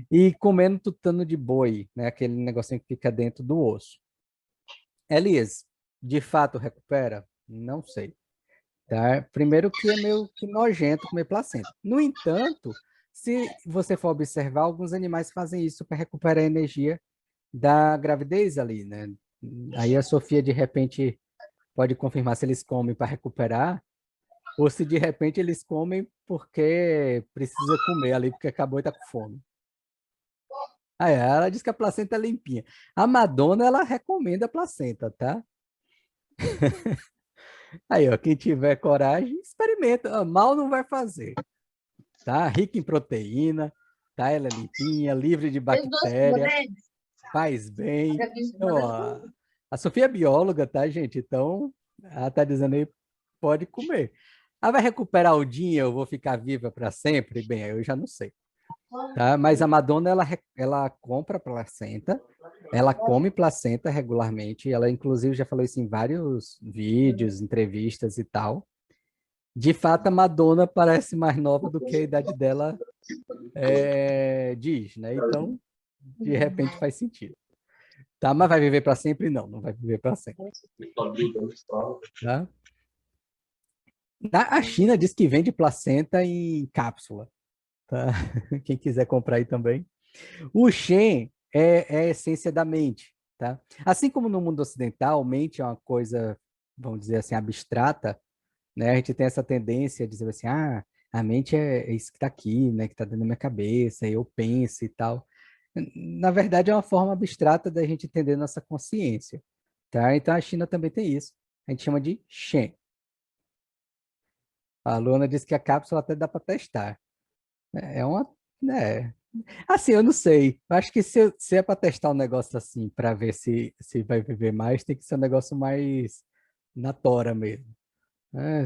[SPEAKER 2] E comendo tutano de boi, né? Aquele negocinho que fica dentro do osso. Elias, de fato recupera? Não sei. Tá? Primeiro que é meio que nojento comer placenta. No entanto, Se você for observar, alguns animais fazem isso para recuperar a energia da gravidez ali, né? Aí a Sofia, de repente, pode confirmar se eles comem para recuperar ou se de repente eles comem porque precisa comer ali, porque acabou e tá com fome. Aí ela diz que a placenta é limpinha. A Madonna, ela recomenda a placenta, tá? Aí, ó, quem tiver coragem, experimenta. Mal não vai fazer, tá? Rica em proteína, tá? Ela é limpinha, livre de bactéria, faz bem. Então, ó, a Sofia é bióloga, tá, gente? Então, ela tá dizendo aí, pode comer. Ela vai recuperar o dia, eu vou ficar viva para sempre? Bem, aí eu já não sei, tá? Mas a Madonna, ela compra placenta, ela come placenta regularmente, ela inclusive já falou isso em vários vídeos, entrevistas e tal. De fato, a Madonna parece mais nova do que a idade dela diz, né? Então, de repente faz sentido. Tá? Mas vai viver para sempre? Não, não vai viver para sempre. Tá? A China diz que vende placenta em cápsula. Tá? Quem quiser comprar aí também. O Shen é a essência da mente. Tá? Assim como no mundo ocidental, mente é uma coisa, vamos dizer assim, abstrata, né? A gente tem essa tendência a dizer assim, a mente é isso que está aqui, né? Que está dentro da minha cabeça, eu penso e tal. Na verdade, é uma forma abstrata da gente entender nossa consciência, tá? Então, a China também tem isso. A gente chama de Shen. A Luana disse que a cápsula até dá para testar. É uma, né? Assim, eu não sei. Eu acho que se é para testar um negócio assim, para ver se vai viver mais, tem que ser um negócio mais na tora mesmo.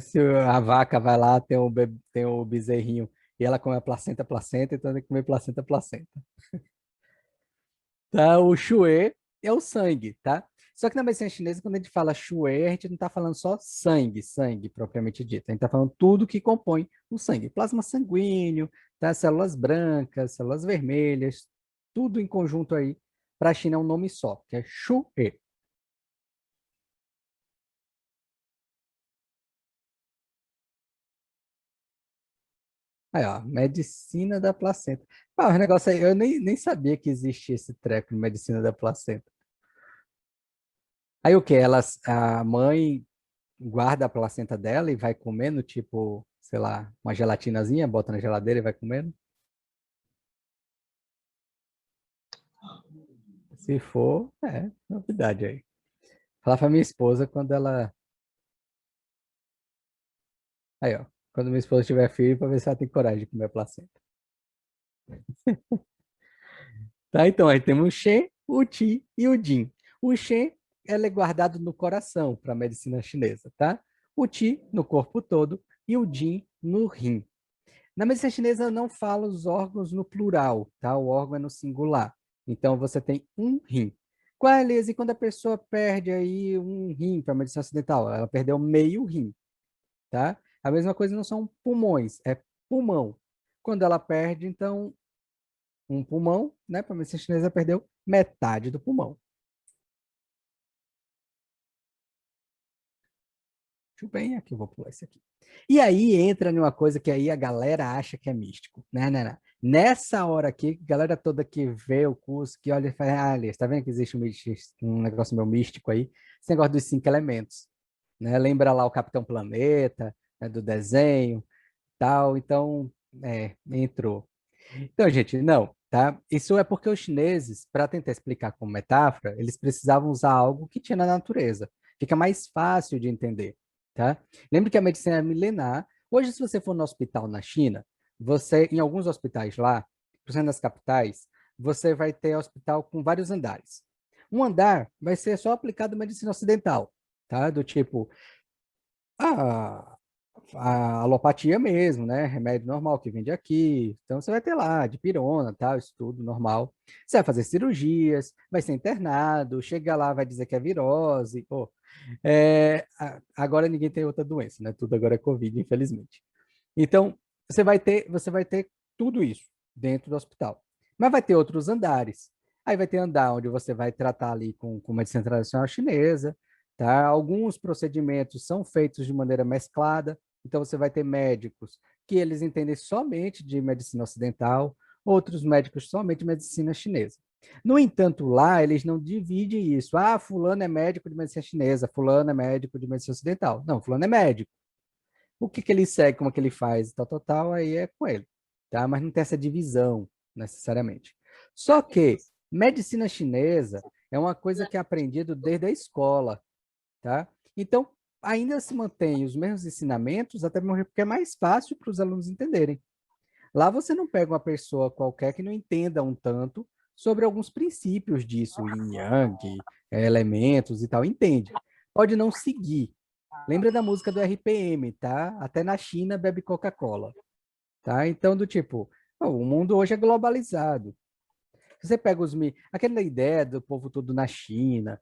[SPEAKER 2] Se a vaca vai lá, tem o bezerrinho e ela come a placenta, então tem que comer placenta. Tá? O Xue é o sangue, tá? Só que na medicina chinesa, quando a gente fala Xue, a gente não está falando só sangue propriamente dito. A gente está falando tudo que compõe o sangue. Plasma sanguíneo, tá? Células brancas, células vermelhas, tudo em conjunto aí. Para a China é um nome só, que é Xue. Aí, ó, medicina da placenta. O negócio aí, eu nem sabia que existia esse treco de medicina da placenta. Aí o que? A mãe guarda a placenta dela e vai comendo, tipo, sei lá, uma gelatinazinha, bota na geladeira e vai comendo? Se for, novidade aí. Falar pra minha esposa quando ela. Aí, ó. Quando minha esposa tiver filho, pra ver se ela tem coragem de comer a placenta. Tá, então, aí temos o Shen, o Qi e o Jin. O Shen, ela é guardado no coração para a medicina chinesa, tá? O Qi no corpo todo e o Jin no rim. Na medicina chinesa não fala os órgãos no plural, tá? O órgão é no singular. Então você tem um rim. Qual é, Elias? E quando a pessoa perde aí um rim para a medicina ocidental? Ela perdeu meio rim, tá? A mesma coisa não são pulmões, é pulmão. Quando ela perde, então, um pulmão, né? Para a medicina chinesa perdeu metade do pulmão. Deixa eu bem aqui, eu vou pular isso aqui. E aí entra numa coisa que aí a galera acha que é místico. Não. Nessa hora aqui, a galera toda que vê o curso, que olha e fala, Elias, tá vendo que existe um negócio meio místico aí? Esse negócio dos 5 elementos. Né? Lembra lá o Capitão Planeta, né, do desenho, tal. Então, entrou. Então, gente, não, tá? Isso é porque os chineses, para tentar explicar como metáfora, eles precisavam usar algo que tinha na natureza. Fica mais fácil de entender, tá? Lembre que a medicina é milenar. Hoje, se você for no hospital na China, em alguns hospitais lá, principalmente nas capitais, você vai ter hospital com vários andares. Um andar vai ser só aplicado medicina ocidental, tá? Do tipo, ah, a alopatia mesmo, né? Remédio normal que vende aqui. Então você vai ter lá dipirona, tal, isso tudo normal. Você vai fazer cirurgias, vai ser internado, chega lá, vai dizer que é virose. Agora ninguém tem outra doença, né? Tudo agora é Covid, infelizmente. Então, você vai ter tudo isso dentro do hospital. Mas vai ter outros andares. Aí vai ter andar onde você vai tratar ali com medicina tradicional chinesa, tá? Alguns procedimentos são feitos de maneira mesclada, então você vai ter médicos que eles entendem somente de medicina ocidental, outros médicos somente de medicina chinesa. No entanto, lá eles não dividem isso. Ah, fulano é médico de medicina chinesa, fulano é médico de medicina ocidental. Não, fulano é médico. O que que ele segue, como que ele faz, tal, tal, tal, aí é com ele, tá? Mas não tem essa divisão, necessariamente. Só que medicina chinesa é uma coisa que é aprendido desde a escola, tá? Então, ainda se mantém os mesmos ensinamentos, até porque é mais fácil para os alunos entenderem. Lá você não pega uma pessoa qualquer que não entenda um tanto sobre alguns princípios disso, yin yang, elementos e tal, entende. Pode não seguir. Lembra da música do RPM, tá? Até na China bebe Coca-Cola, tá? Então, do tipo, o mundo hoje é globalizado. Você pega aquela ideia do povo todo na China,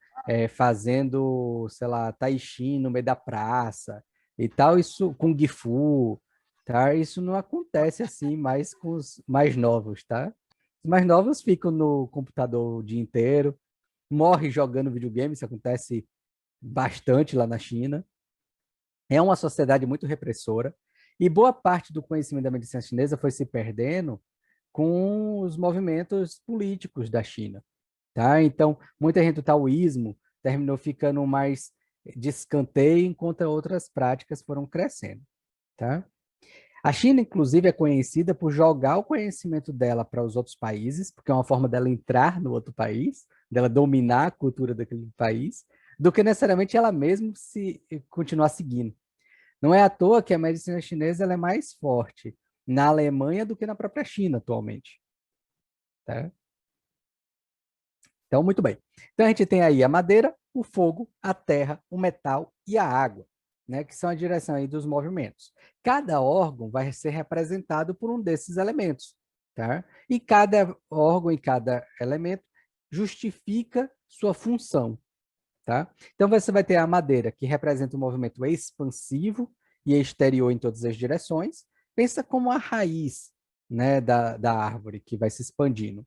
[SPEAKER 2] fazendo, sei lá, tai chi no meio da praça e tal, isso com Gifu, tá? Isso não acontece assim mais com os mais novos, tá? Os mais novos ficam no computador o dia inteiro, morrem jogando videogame, isso acontece bastante lá na China. É uma sociedade muito repressora e boa parte do conhecimento da medicina chinesa foi se perdendo com os movimentos políticos da China, tá? Então, muita gente do taoísmo terminou ficando mais de escanteio, enquanto outras práticas foram crescendo, tá? A China, inclusive, é conhecida por jogar o conhecimento dela para os outros países, porque é uma forma dela entrar no outro país, dela dominar a cultura daquele país, do que necessariamente ela mesma se continuar seguindo. Não é à toa que a medicina chinesa ela é mais forte na Alemanha do que na própria China atualmente. Tá? Então, muito bem. Então, a gente tem aí a madeira, o fogo, a terra, o metal e a água, né, que são a direção aí dos movimentos. Cada órgão vai ser representado por um desses elementos. Tá? E cada órgão e cada elemento justifica sua função. Tá? Então, você vai ter a madeira, que representa o movimento expansivo e exterior em todas as direções. Pensa como a raiz, né, da árvore, que vai se expandindo.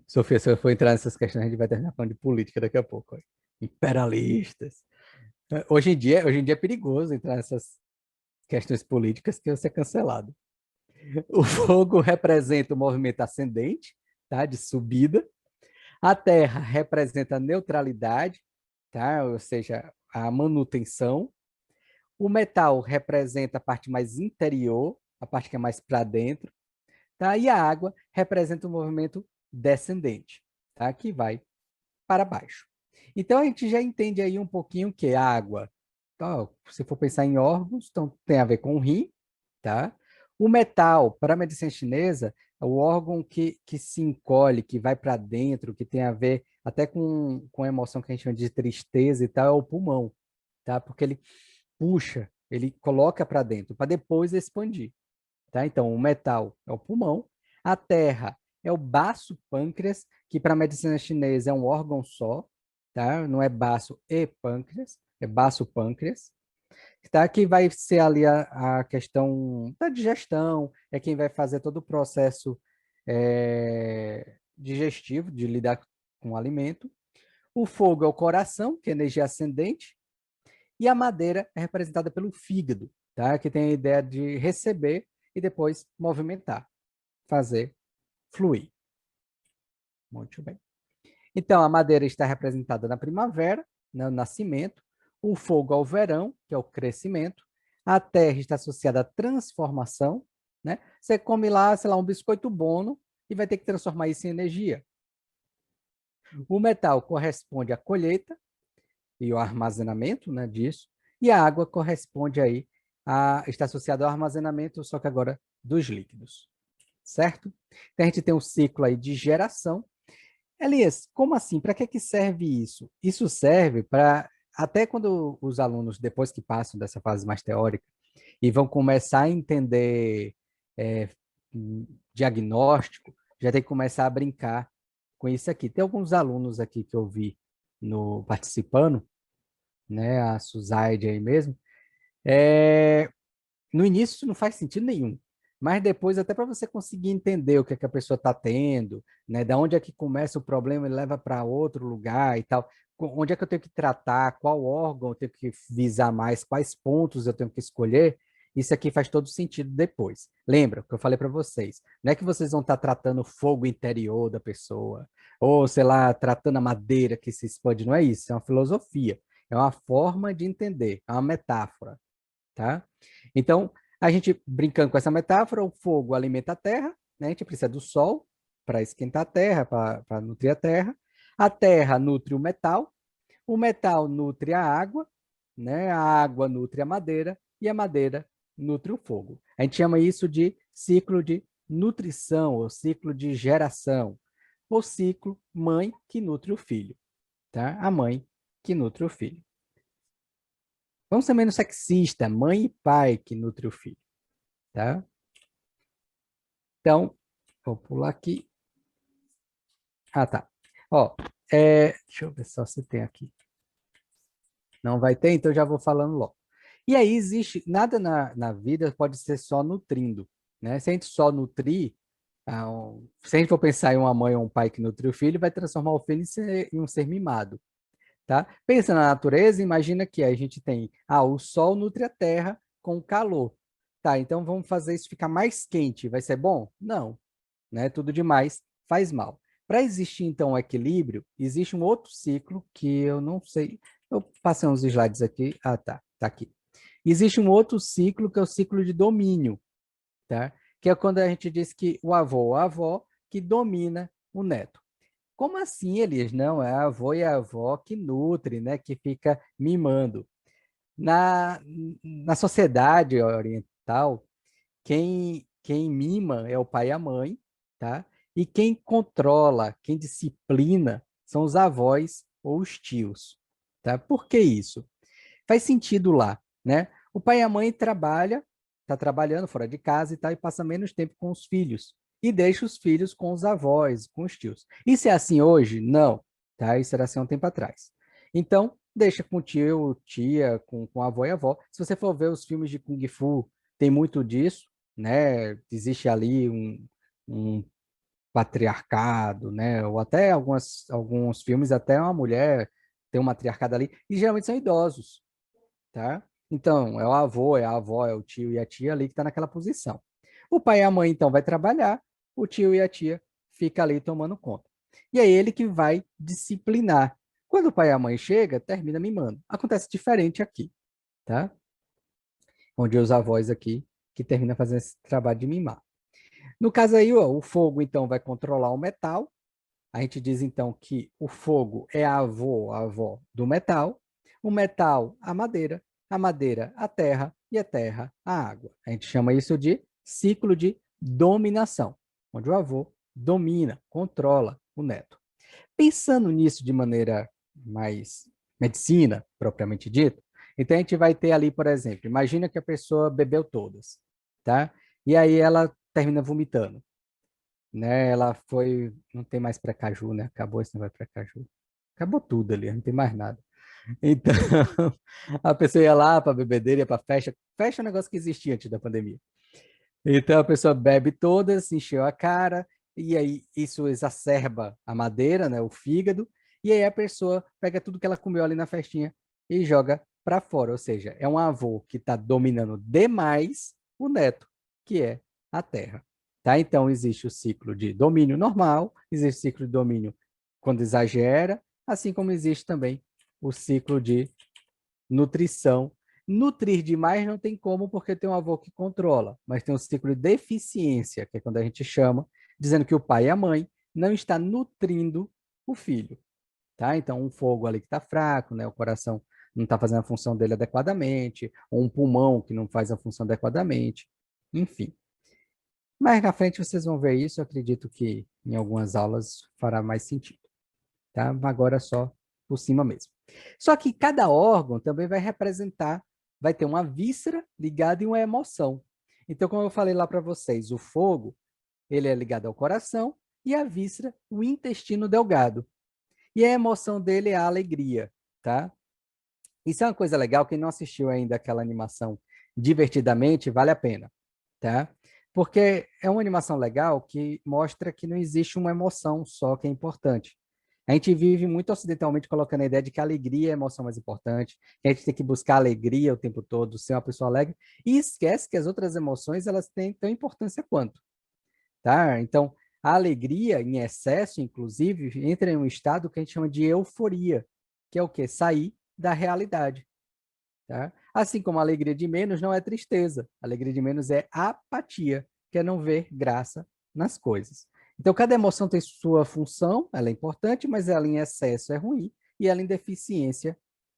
[SPEAKER 2] Sofia, se eu for entrar nessas questões, a gente vai terminar falando de política daqui a pouco. Ó. Imperialistas. Hoje em dia é perigoso entrar nessas questões políticas que eu ser cancelado. O fogo representa o movimento ascendente, tá? De subida. A terra representa a neutralidade, tá? Ou seja, a manutenção. O metal representa a parte mais interior, a parte que é mais para dentro, tá? E a água representa o movimento descendente, tá? Que vai para baixo. Então a gente já entende aí um pouquinho que a água, tá? Se for pensar em órgãos, então tem a ver com o rim, tá? O metal, para a medicina chinesa, é o órgão que se encolhe, que vai para dentro, que tem a ver até com a emoção que a gente chama de tristeza e tal, é o pulmão, tá? Porque ele puxa, ele coloca para dentro, para depois expandir, tá? Então, o metal é o pulmão, a terra é o baço pâncreas, que para a medicina chinesa é um órgão só, tá? Não é baço e pâncreas, é baço pâncreas, tá? Que vai ser ali a questão da digestão, é quem vai fazer todo o processo digestivo, de lidar com o alimento. O fogo é o coração, que é energia ascendente, e a madeira é representada pelo fígado, tá? Que tem a ideia de receber e depois movimentar, fazer fluir. Muito bem. Então, a madeira está representada na primavera, no nascimento, o fogo ao verão, que é o crescimento, a terra está associada à transformação, né? Você come lá, sei lá, um biscoito Bono e vai ter que transformar isso em energia. O metal corresponde à colheita e ao armazenamento, né, disso, e a água corresponde aí está associada ao armazenamento, só que agora dos líquidos, certo? Então, a gente tem um ciclo aí de geração. Elias, como assim? Para que serve isso? Isso serve para, até quando os alunos, depois que passam dessa fase mais teórica, e vão começar a entender é, diagnóstico, já tem que começar a brincar com isso aqui. Tem alguns alunos aqui que eu vi participando, né, a Suzaide aí mesmo, no início isso não faz sentido nenhum, mas depois até para você conseguir entender o que, é que a pessoa está tendo, né, da onde é que começa o problema e leva para outro lugar e tal, onde é que eu tenho que tratar, qual órgão eu tenho que visar mais, quais pontos eu tenho que escolher, isso aqui faz todo sentido depois. Lembra o que eu falei para vocês? Não é que vocês vão estar tratando o fogo interior da pessoa, ou, sei lá, tratando a madeira que se expande, não é isso, é uma filosofia, é uma forma de entender, é uma metáfora, tá? Então, a gente brincando com essa metáfora, o fogo alimenta a terra, né? A gente precisa do sol para esquentar a terra, para nutrir a terra nutre o metal nutre a água, né? A água nutre a madeira e a madeira nutre o fogo. A gente chama isso de ciclo de nutrição ou ciclo de geração, ou ciclo mãe que nutre o filho, tá? A mãe que nutre o filho. Vamos ser menos sexista, mãe e pai que nutre o filho, tá? Então, vou pular aqui. Ah, tá. Ó, deixa eu ver só se tem aqui. Não vai ter, então já vou falando logo. E aí existe, nada na vida pode ser só nutrindo, né? Se a gente só nutrir, se a gente for pensar em uma mãe ou um pai que nutre o filho, vai transformar o filho em um ser mimado, tá? Pensa na natureza, imagina que a gente tem, o sol nutre a terra com calor. Tá, então vamos fazer isso ficar mais quente, vai ser bom? Não, né? Tudo demais faz mal. Para existir, então, o equilíbrio, existe um outro ciclo que eu não sei. Eu passei uns slides aqui. Ah, tá aqui. Existe um outro ciclo que é o ciclo de domínio, tá? Que é quando a gente diz que o avô ou a avó que domina o neto. Como assim, Elias? Não, é a avó e a avó que nutre, né? Que fica mimando. Na sociedade oriental, quem mima é o pai e a mãe, tá? E quem controla, quem disciplina são os avós ou os tios, tá? Por que isso? Faz sentido lá, né? O pai e a mãe tá trabalhando fora de casa e tal, e passa menos tempo com os filhos. E deixa os filhos com os avós, com os tios. Isso é assim hoje? Não, tá? Isso era assim há um tempo atrás. Então, deixa com tio, tia, com a avó e a avó. Se você for ver os filmes de Kung Fu, tem muito disso, né? Existe ali um patriarcado, né? Ou até alguns filmes, até uma mulher tem um matriarcado ali, e geralmente são idosos, tá? Então, é o avô, é a avó, é o tio e a tia ali que está naquela posição. O pai e a mãe, então, vai trabalhar, o tio e a tia fica ali tomando conta. E é ele que vai disciplinar. Quando o pai e a mãe chega, termina mimando. Acontece diferente aqui, tá? Onde os avós aqui que termina fazendo esse trabalho de mimar. No caso aí, ó, o fogo, então, vai controlar o metal. A gente diz, então, que o fogo é a avó do metal. O metal, a madeira, a terra e a terra, a água. A gente chama isso de ciclo de dominação, onde o avô domina, controla o neto. Pensando nisso de maneira mais medicina, propriamente dito, então a gente vai ter ali, por exemplo, imagina que a pessoa bebeu todas, tá? E aí ela termina vomitando, né? Ela foi, não tem mais Precaju, né? Acabou esse negócio de Precaju. Acabou tudo ali, não tem mais nada. Então, a pessoa ia lá para bebedeira, ia para festa. Festa é um negócio que existia antes da pandemia. Então, a pessoa bebe todas, encheu a cara, e aí isso exacerba a madeira, né? O fígado, e aí a pessoa pega tudo que ela comeu ali na festinha e joga para fora. Ou seja, é um avô que está dominando demais o neto, que é a terra. Tá? Então, existe o ciclo de domínio normal, existe o ciclo de domínio quando exagera, assim como existe também o ciclo de nutrição. Nutrir demais não tem como, porque tem um avô que controla, mas tem um ciclo de deficiência, que é quando a gente chama, dizendo que o pai e a mãe não está nutrindo o filho. Tá? Então, um fogo ali que está fraco, né? O coração não está fazendo a função dele adequadamente, ou um pulmão que não faz a função adequadamente, enfim. Mais na frente vocês vão ver isso, eu acredito que em algumas aulas fará mais sentido, tá? Agora só por cima mesmo. Só que cada órgão também vai representar, vai ter uma víscera ligada em uma emoção. Então, como eu falei lá para vocês, o fogo, ele é ligado ao coração e a víscera, o intestino delgado. E a emoção dele é a alegria, tá? Isso é uma coisa legal, quem não assistiu ainda aquela animação Divertidamente, vale a pena, tá? Porque é uma animação legal que mostra que não existe uma emoção só que é importante. A gente vive muito ocidentalmente colocando a ideia de que a alegria é a emoção mais importante, que a gente tem que buscar alegria o tempo todo, ser uma pessoa alegre, e esquece que as outras emoções, elas têm tão importância quanto, tá? Então, a alegria em excesso, inclusive, entra em um estado que a gente chama de euforia, que é o quê? Sair da realidade, tá? Assim como a alegria de menos não é tristeza, a alegria de menos é apatia, que é não ver graça nas coisas. Então, cada emoção tem sua função, ela é importante, mas ela em excesso é ruim e ela em deficiência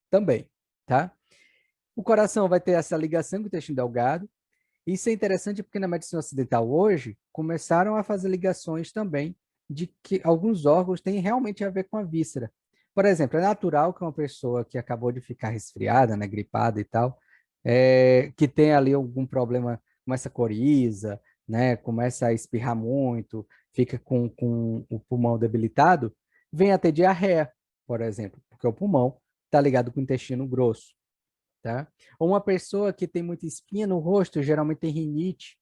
[SPEAKER 2] também, tá? O coração vai ter essa ligação com o intestino delgado. Isso é interessante porque na medicina ocidental hoje começaram a fazer ligações também de que alguns órgãos têm realmente a ver com a víscera. Por exemplo, é natural que uma pessoa que acabou de ficar resfriada, né, gripada e tal, que tem ali algum problema, começa a coriza, né, começa a espirrar muito, fica com o pulmão debilitado, vem a ter diarreia, por exemplo, porque o pulmão está ligado com o intestino grosso. Tá? Ou uma pessoa que tem muita espinha no rosto, geralmente tem rinite.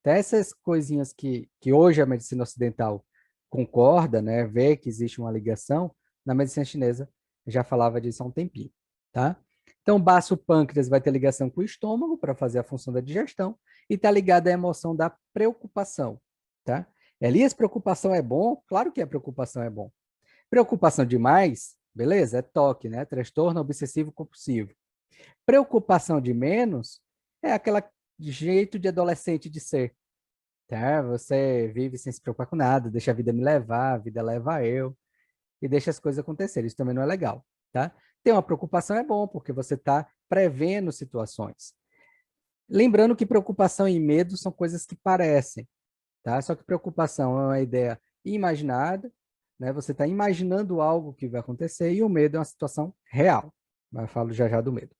[SPEAKER 2] Tá? Essas coisinhas que hoje a medicina ocidental concorda, né, vê que existe uma ligação, na medicina chinesa já falava disso há um tempinho, tá? Então, o baço pâncreas vai ter ligação com o estômago para fazer a função da digestão e está ligado à emoção da preocupação, tá? Elias, preocupação é bom? Claro que a preocupação é bom. Preocupação demais, beleza? É TOC, né? Transtorno obsessivo compulsivo. Preocupação de menos é aquele jeito de adolescente de ser, tá? Você vive sem se preocupar com nada, deixa a vida me levar, a vida leva eu, e deixa as coisas acontecerem. Isso também não é legal, tá? Ter uma preocupação é bom, porque você está prevendo situações. Lembrando que preocupação e medo são coisas que parecem, tá? Só que preocupação é uma ideia imaginada, né? Você está imaginando algo que vai acontecer, e o medo é uma situação real. Eu falo já já do medo.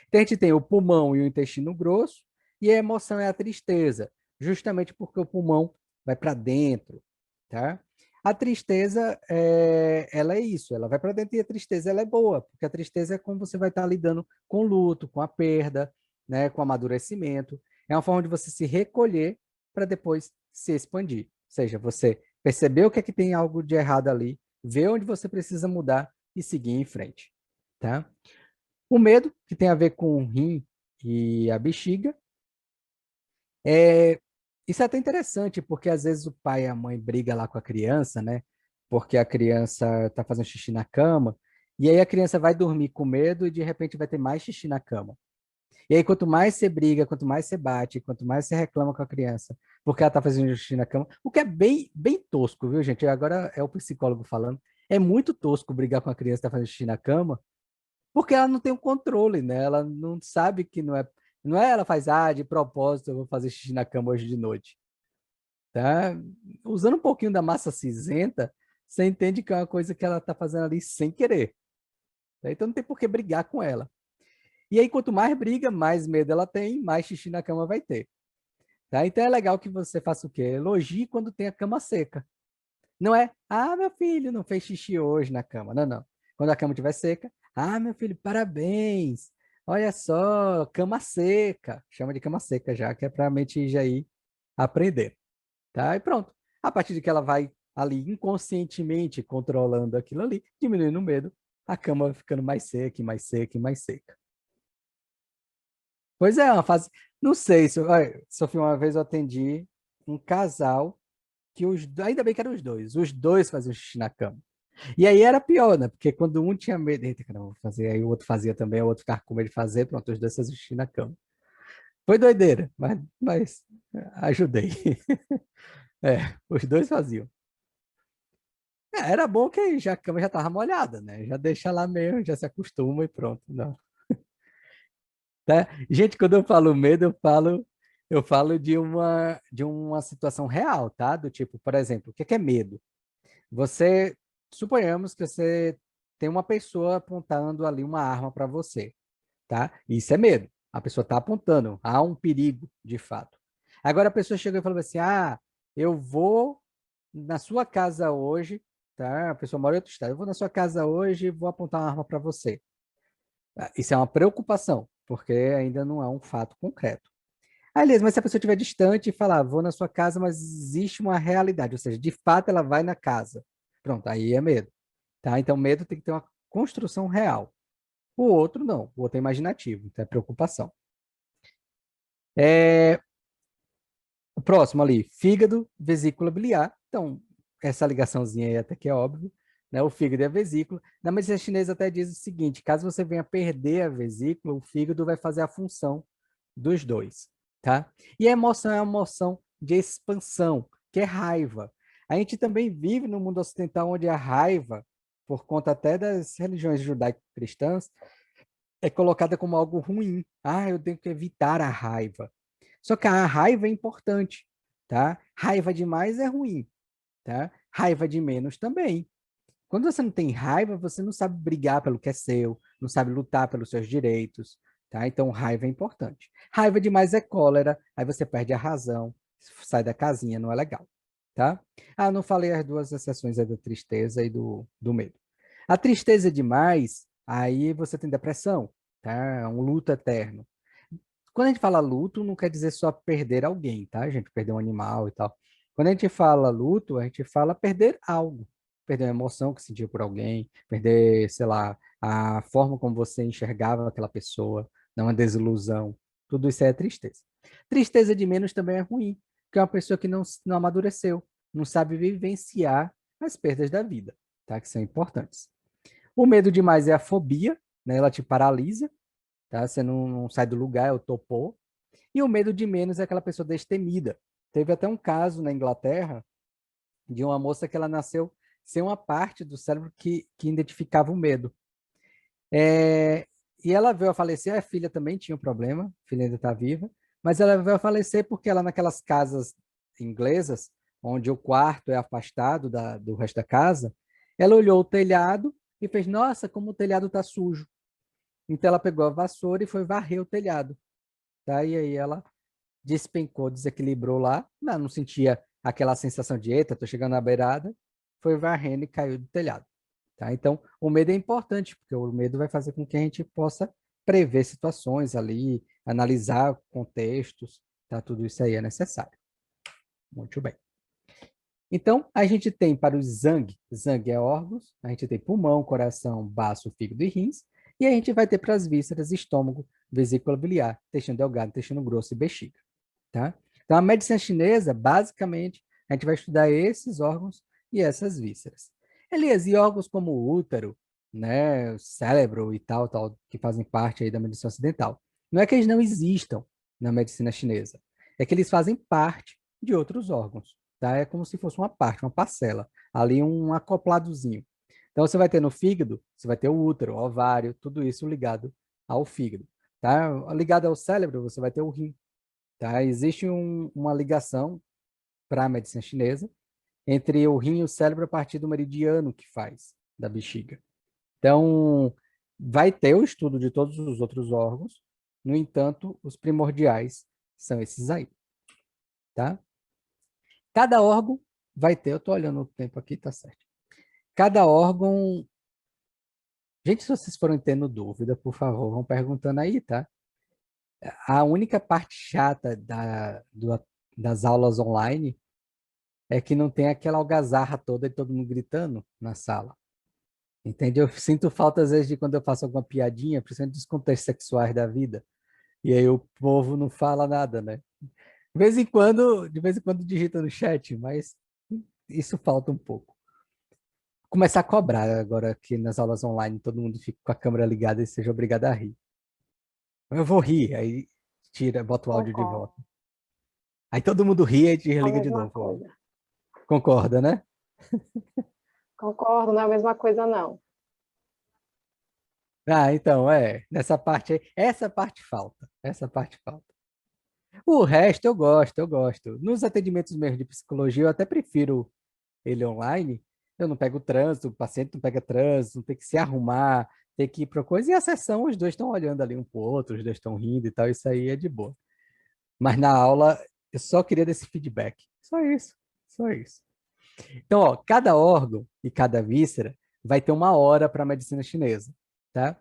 [SPEAKER 2] Então, a gente tem o pulmão e o intestino grosso, e a emoção é a tristeza, justamente porque o pulmão vai para dentro, tá? A tristeza, ela é isso, ela vai para dentro e a tristeza ela é boa, porque a tristeza é como você vai estar lidando com o luto, com a perda, né, com o amadurecimento. É uma forma de você se recolher para depois se expandir. Ou seja, você percebeu que tem algo de errado ali, ver onde você precisa mudar e seguir em frente, tá? O medo, que tem a ver com o rim e a bexiga, isso é até interessante, porque às vezes o pai e a mãe brigam lá com a criança, né? Porque a criança está fazendo xixi na cama, e aí a criança vai dormir com medo e de repente vai ter mais xixi na cama. E aí, quanto mais você briga, quanto mais você bate, quanto mais você reclama com a criança, porque ela está fazendo xixi na cama, o que é bem, bem tosco, viu, gente? Agora é o psicólogo falando. É muito tosco brigar com a criança que está fazendo xixi na cama, porque ela não tem o controle, né? Ela não sabe que não é ela faz, de propósito, eu vou fazer xixi na cama hoje de noite, tá? Usando um pouquinho da massa cinzenta, você entende que é uma coisa que ela está fazendo ali sem querer, tá? Então não tem por que brigar com ela. E aí, quanto mais briga, mais medo ela tem, mais xixi na cama vai ter, tá? Então é legal que você faça o quê? Elogie quando tem a cama seca. Não é, meu filho não fez xixi hoje na cama. Não, não. Quando a cama estiver seca, meu filho, parabéns. Olha só, cama seca. Chama de cama seca já, que é para a mente já ir aprender, tá? E pronto. A partir de que ela vai ali inconscientemente controlando aquilo ali, diminuindo o medo, a cama vai ficando mais seca, e mais seca, e mais seca. Pois é, uma fase. Não sei, olha, Sofia, uma vez eu atendi um casal que ainda bem que eram os dois faziam xixi na cama. E aí era pior, né? Porque quando um tinha medo, eita, caramba, vou fazer, aí o outro fazia também, o outro ficava com medo de fazer, pronto, os dois faziam xixi na cama. Foi doideira, mas ajudei. Os dois faziam. Era bom que já, a cama já estava molhada, né? Já deixa lá mesmo, já se acostuma e pronto. Não. Tá? Gente, quando eu falo medo, eu falo de uma situação real, tá? Do tipo, por exemplo, o que é medo? Suponhamos que você tem uma pessoa apontando ali uma arma para você, tá? Isso é medo. A pessoa está apontando, há um perigo, de fato. Agora a pessoa chega e fala assim: eu vou na sua casa hoje, tá? A pessoa mora em outro estado. Eu vou na sua casa hoje e vou apontar uma arma para você. Isso é uma preocupação, porque ainda não é um fato concreto. Aliás, mas se a pessoa estiver distante e falar, vou na sua casa, mas existe uma realidade, ou seja, de fato ela vai na casa. Pronto, aí é medo. tá? Então, medo tem que ter uma construção real. O outro não, o outro é imaginativo, então é preocupação. O próximo ali, fígado, vesícula biliar. Então, essa ligaçãozinha aí até que é óbvio, né? O fígado e a vesícula. Na medicina chinesa até diz o seguinte, caso você venha perder a vesícula, o fígado vai fazer a função dos dois, tá? E a emoção é uma emoção de expansão, que é raiva. A gente também vive no mundo ocidental onde a raiva, por conta até das religiões judaico-cristãs, é colocada como algo ruim. Ah, eu tenho que evitar a raiva. Só que a raiva é importante, tá? Raiva demais é ruim, tá? Raiva de menos também. Quando você não tem raiva, você não sabe brigar pelo que é seu, não sabe lutar pelos seus direitos, tá? Então, raiva é importante. Raiva demais é cólera, aí você perde a razão, sai da casinha, não é legal, tá? Ah, não falei as duas exceções aí da tristeza e do medo. A tristeza demais, aí você tem depressão, tá? É um luto eterno. Quando a gente fala luto, não quer dizer só perder alguém, tá? A gente perder um animal e tal. Quando a gente fala luto, a gente fala perder algo. Perder a emoção que sentia por alguém, perder, sei lá, a forma como você enxergava aquela pessoa, não uma desilusão. Tudo isso é tristeza. Tristeza de menos também é ruim, porque é uma pessoa que não amadureceu, não sabe vivenciar as perdas da vida, tá? Que são importantes. O medo demais é a fobia, né? Ela te paralisa, tá? Você não sai do lugar, é o topor. E o medo de menos é aquela pessoa destemida. Teve até um caso na Inglaterra de uma moça que ela nasceu sem uma parte do cérebro que identificava o medo. E ela veio a falecer, a filha também tinha um problema, a filha ainda está viva, mas ela veio a falecer porque ela naquelas casas inglesas, onde o quarto é afastado do resto da casa, ela olhou o telhado e fez, nossa, como o telhado está sujo. Então ela pegou a vassoura e foi varrer o telhado. Tá? E aí ela despencou, desequilibrou lá, não sentia aquela sensação de, eita, tô chegando na beirada, foi varrendo e caiu do telhado. Tá? Então, o medo é importante, porque o medo vai fazer com que a gente possa prever situações ali, analisar contextos, tá? Tudo isso aí é necessário. Muito bem. Então, a gente tem para os Zang, Zang é órgãos, a gente tem pulmão, coração, baço, fígado e rins, e a gente vai ter para as vísceras, estômago, vesícula biliar, intestino delgado, intestino grosso e bexiga, tá? Então, a medicina chinesa, basicamente, a gente vai estudar esses órgãos e essas vísceras. Elias, e órgãos como o útero, né, o cérebro e tal, que fazem parte aí da medicina ocidental. Não é que eles não existam na medicina chinesa, é que eles fazem parte de outros órgãos. Tá? É como se fosse uma parte, uma parcela, ali um acopladozinho. Então, você vai ter no fígado, você vai ter o útero, o ovário, tudo isso ligado ao fígado. Tá? Ligado ao cérebro, você vai ter o rim. Tá? Existe uma ligação para a medicina chinesa entre o rim e o cérebro a partir do meridiano que faz da bexiga. Então, vai ter o estudo de todos os outros órgãos, no entanto, os primordiais são esses aí. Tá? Cada órgão vai ter, eu estou olhando o tempo aqui, tá certo. Cada órgão. Gente, se vocês forem tendo dúvida, por favor, vão perguntando aí, tá? A única parte chata das aulas online é que não tem aquela algazarra toda de todo mundo gritando na sala. Entende? Eu sinto falta, às vezes, de quando eu faço alguma piadinha, principalmente dos contextos sexuais da vida. E aí o povo não fala nada, né? De vez em quando digita no chat, mas isso falta um pouco. Começar a cobrar agora que nas aulas online todo mundo fica com a câmera ligada e seja obrigado a rir. Eu vou rir, aí bota o áudio de
[SPEAKER 4] Concordo.
[SPEAKER 2] volta. Aí todo mundo ri e
[SPEAKER 4] A
[SPEAKER 2] desliga de
[SPEAKER 4] mesma
[SPEAKER 2] novo.
[SPEAKER 4] coisa.
[SPEAKER 2] Concorda, né?
[SPEAKER 4] Concordo, não é a mesma coisa, não.
[SPEAKER 2] Ah, então, nessa parte aí, essa parte falta, essa parte falta. O resto eu gosto, eu gosto. Nos atendimentos mesmo de psicologia, eu até prefiro ele online. Eu não pego trânsito, o paciente não pega trânsito, não tem que se arrumar, tem que ir para coisa. E a sessão, os dois estão olhando ali um para o outro, os dois estão rindo e tal, isso aí é de boa. Mas na aula, eu só queria desse feedback. Só isso, só isso. Então, ó, cada órgão e cada víscera vai ter uma hora para a medicina chinesa, tá?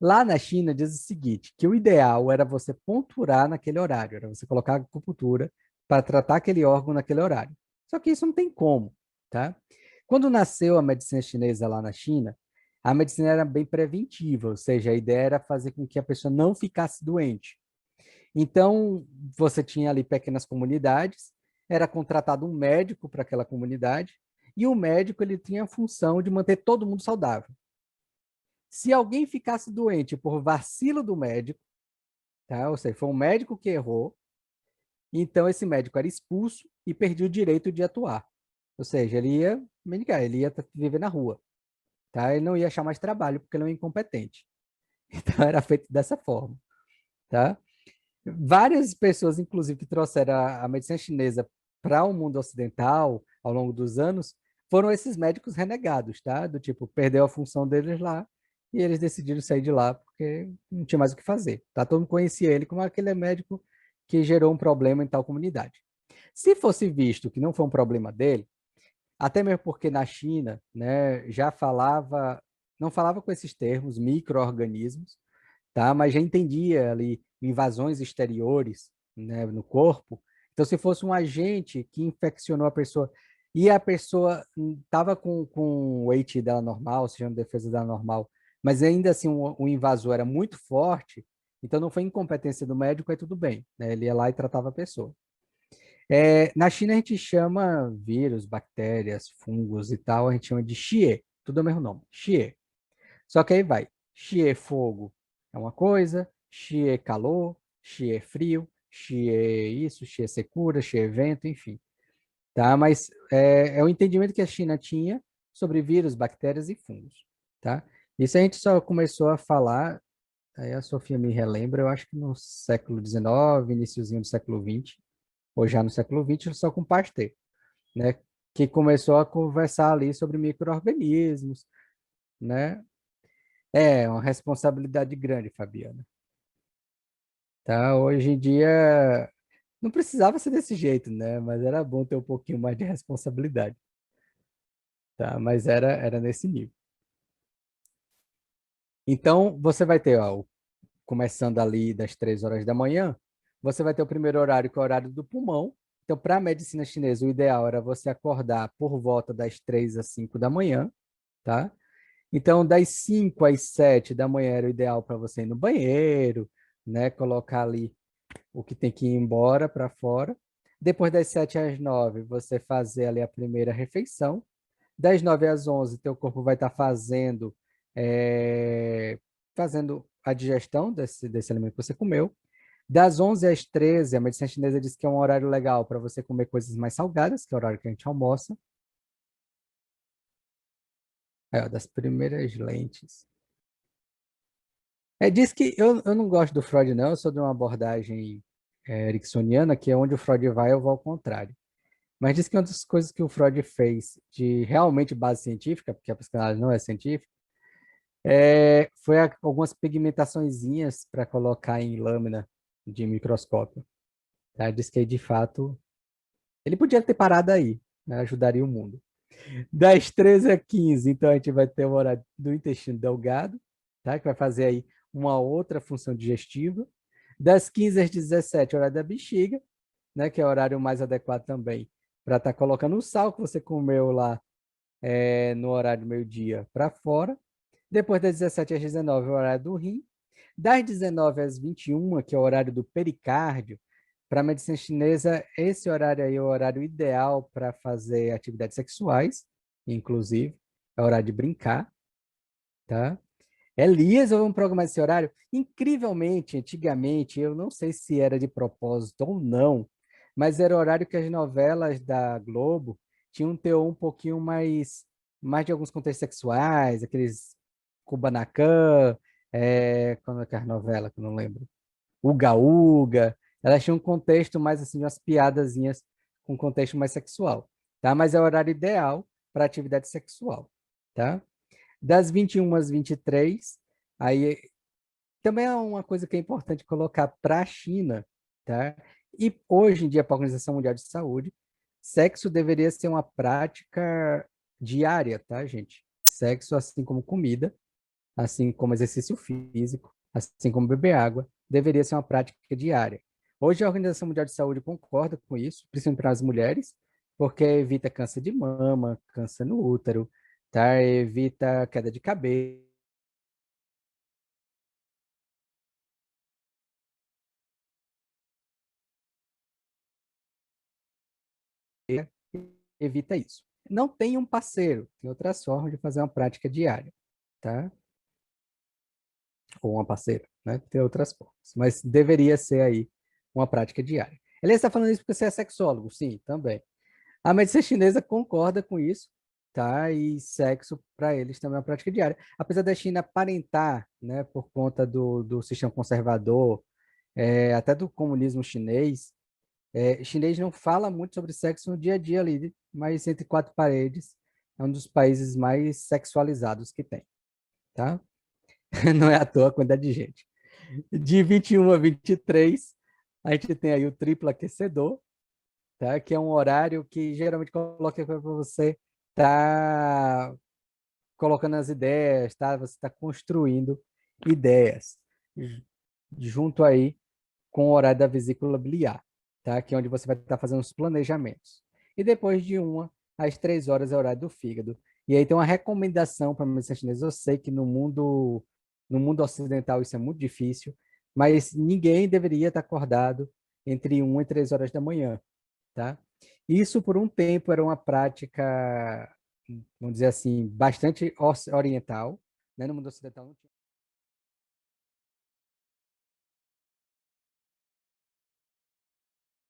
[SPEAKER 2] Lá na China diz o seguinte, que o ideal era você ponturar naquele horário, era você colocar a acupuntura para tratar aquele órgão naquele horário. Só que isso não tem como, tá? Quando nasceu a medicina chinesa lá na China, a medicina era bem preventiva, ou seja, a ideia era fazer com que a pessoa não ficasse doente. Então, você tinha ali pequenas comunidades, era contratado um médico para aquela comunidade, e o médico ele tinha a função de manter todo mundo saudável. Se alguém ficasse doente por vacilo do médico, tá? Ou seja, foi um médico que errou, então esse médico era expulso e perdia o direito de atuar. Ou seja, ele ia mendigar, ele ia viver na rua, tá? Ele não ia achar mais trabalho porque ele é um incompetente. Então era feito dessa forma, tá? Várias pessoas, inclusive, que trouxeram a medicina chinesa para o mundo ocidental ao longo dos anos, foram esses médicos renegados, tá? Do tipo, perdeu a função deles lá e eles decidiram sair de lá porque não tinha mais o que fazer, tá? Todo mundo conhecia ele como aquele médico que gerou um problema em tal comunidade. Se fosse visto que não foi um problema dele, até mesmo porque na China, né, já falava, não falava com esses termos, micro-organismos, tá? Mas já entendia ali invasões exteriores, né, no corpo. Então, se fosse um agente que infeccionou a pessoa e a pessoa estava com o AT dela normal, seja, a defesa dela normal, mas ainda assim o invasor era muito forte, então não foi incompetência do médico, aí tudo bem, né? Ele ia lá e tratava a pessoa. Na China a gente chama vírus, bactérias, fungos e tal, a gente chama de xie, tudo é o mesmo nome, xie. Só que aí vai, xie fogo é uma coisa, xie calor, xie frio, xie isso, xie secura, xie vento, enfim. Tá? Mas é o entendimento que a China tinha sobre vírus, bactérias e fungos. Tá? Isso a gente só começou a falar, aí a Sofia me relembra, eu acho que no século XIX, iniciozinho do século XX, ou já no século XX, só com Pasteur, né? Que começou a conversar ali sobre micro-organismos, né? É uma responsabilidade grande, Fabiana. Tá? Hoje em dia não precisava ser desse jeito, né? Mas era bom ter um pouquinho mais de responsabilidade, tá? Mas era nesse nível. Então, você vai ter, ó, começando ali das 3 horas da manhã, você vai ter o primeiro horário, que é o horário do pulmão. Então, para a medicina chinesa, o ideal era você acordar por volta das 3 às 5 da manhã, tá? Então, das 5 às 7 da manhã era o ideal para você ir no banheiro, né? Colocar ali o que tem que ir embora para fora. Depois das 7 às 9, você fazer ali a primeira refeição. Das 9 às 11, teu corpo vai estar fazendo a digestão desse alimento que você comeu. Das 11 às 13, a medicina chinesa diz que é um horário legal para você comer coisas mais salgadas, que é o horário que a gente almoça. Ó, das primeiras lentes. Diz que eu não gosto do Freud, não, eu sou de uma abordagem ericksoniana, que é onde o Freud vai, eu vou ao contrário. Mas diz que uma das coisas que o Freud fez de realmente base científica, porque a psicanálise não é científica, foi algumas pigmentaçõezinhas para colocar em lâmina de microscópio. Tá? Diz que, de fato, ele podia ter parado aí, né? Ajudaria o mundo. Das 13 às 15, então a gente vai ter o horário do intestino delgado, tá? Que vai fazer aí uma outra função digestiva. Das 15 às 17, horário da bexiga, né? Que é o horário mais adequado também para estar colocando o sal que você comeu lá no horário do meio-dia para fora. Depois das 17 às 19, é o horário do rim. Das 19 às 21, que é o horário do pericárdio, para a medicina chinesa, esse horário aí é o horário ideal para fazer atividades sexuais, inclusive, é o horário de brincar, tá? Elias, vamos programar esse horário? Incrivelmente, antigamente, eu não sei se era de propósito ou não, mas era o horário que as novelas da Globo tinham um teor um pouquinho mais de alguns contextos sexuais, aqueles Kubanacan, quando é que é a novela, que eu não lembro? Uga Uga, elas tinham um contexto mais assim, umas piadazinhas com contexto mais sexual, tá? Mas é o horário ideal para atividade sexual, tá? Das 21 às 23, aí também é uma coisa que é importante colocar para a China, tá? E hoje em dia, para a Organização Mundial de Saúde, sexo deveria ser uma prática diária, tá, gente? Sexo, assim como comida, assim como exercício físico, assim como beber água, deveria ser uma prática diária. Hoje a Organização Mundial de Saúde concorda com isso, principalmente para as mulheres, porque evita câncer de mama, câncer no útero, tá? Evita queda de cabelo. Evita isso. Não tem um parceiro, tem outras formas de fazer uma prática diária, tá? Ou uma parceira, né? Tem outras formas, mas deveria ser aí uma prática diária. Ele está falando isso porque você é sexólogo? Sim, também. A medicina chinesa concorda com isso, tá? E sexo para eles também é uma prática diária. Apesar da China aparentar, né, por conta do sistema conservador, até do comunismo chinês, chinês não fala muito sobre sexo no dia a dia ali, mas entre quatro paredes é um dos países mais sexualizados que tem, tá? Não é à toa a quantidade de gente. De 21 a 23, a gente tem aí o triplo aquecedor, tá? Que é um horário que geralmente coloca para você tá colocando as ideias, tá? Você está construindo ideias junto aí com o horário da vesícula biliar, tá? Que é onde você vai estar fazendo os planejamentos. E depois de 1 às 3 horas é o horário do fígado. E aí tem uma recomendação para a medicina chinesa. Eu sei que no mundo ocidental isso é muito difícil, mas ninguém deveria estar acordado entre 1 e 3 horas da manhã, tá? Isso por um tempo era uma prática, vamos dizer assim, bastante oriental, né? No mundo ocidental não tinha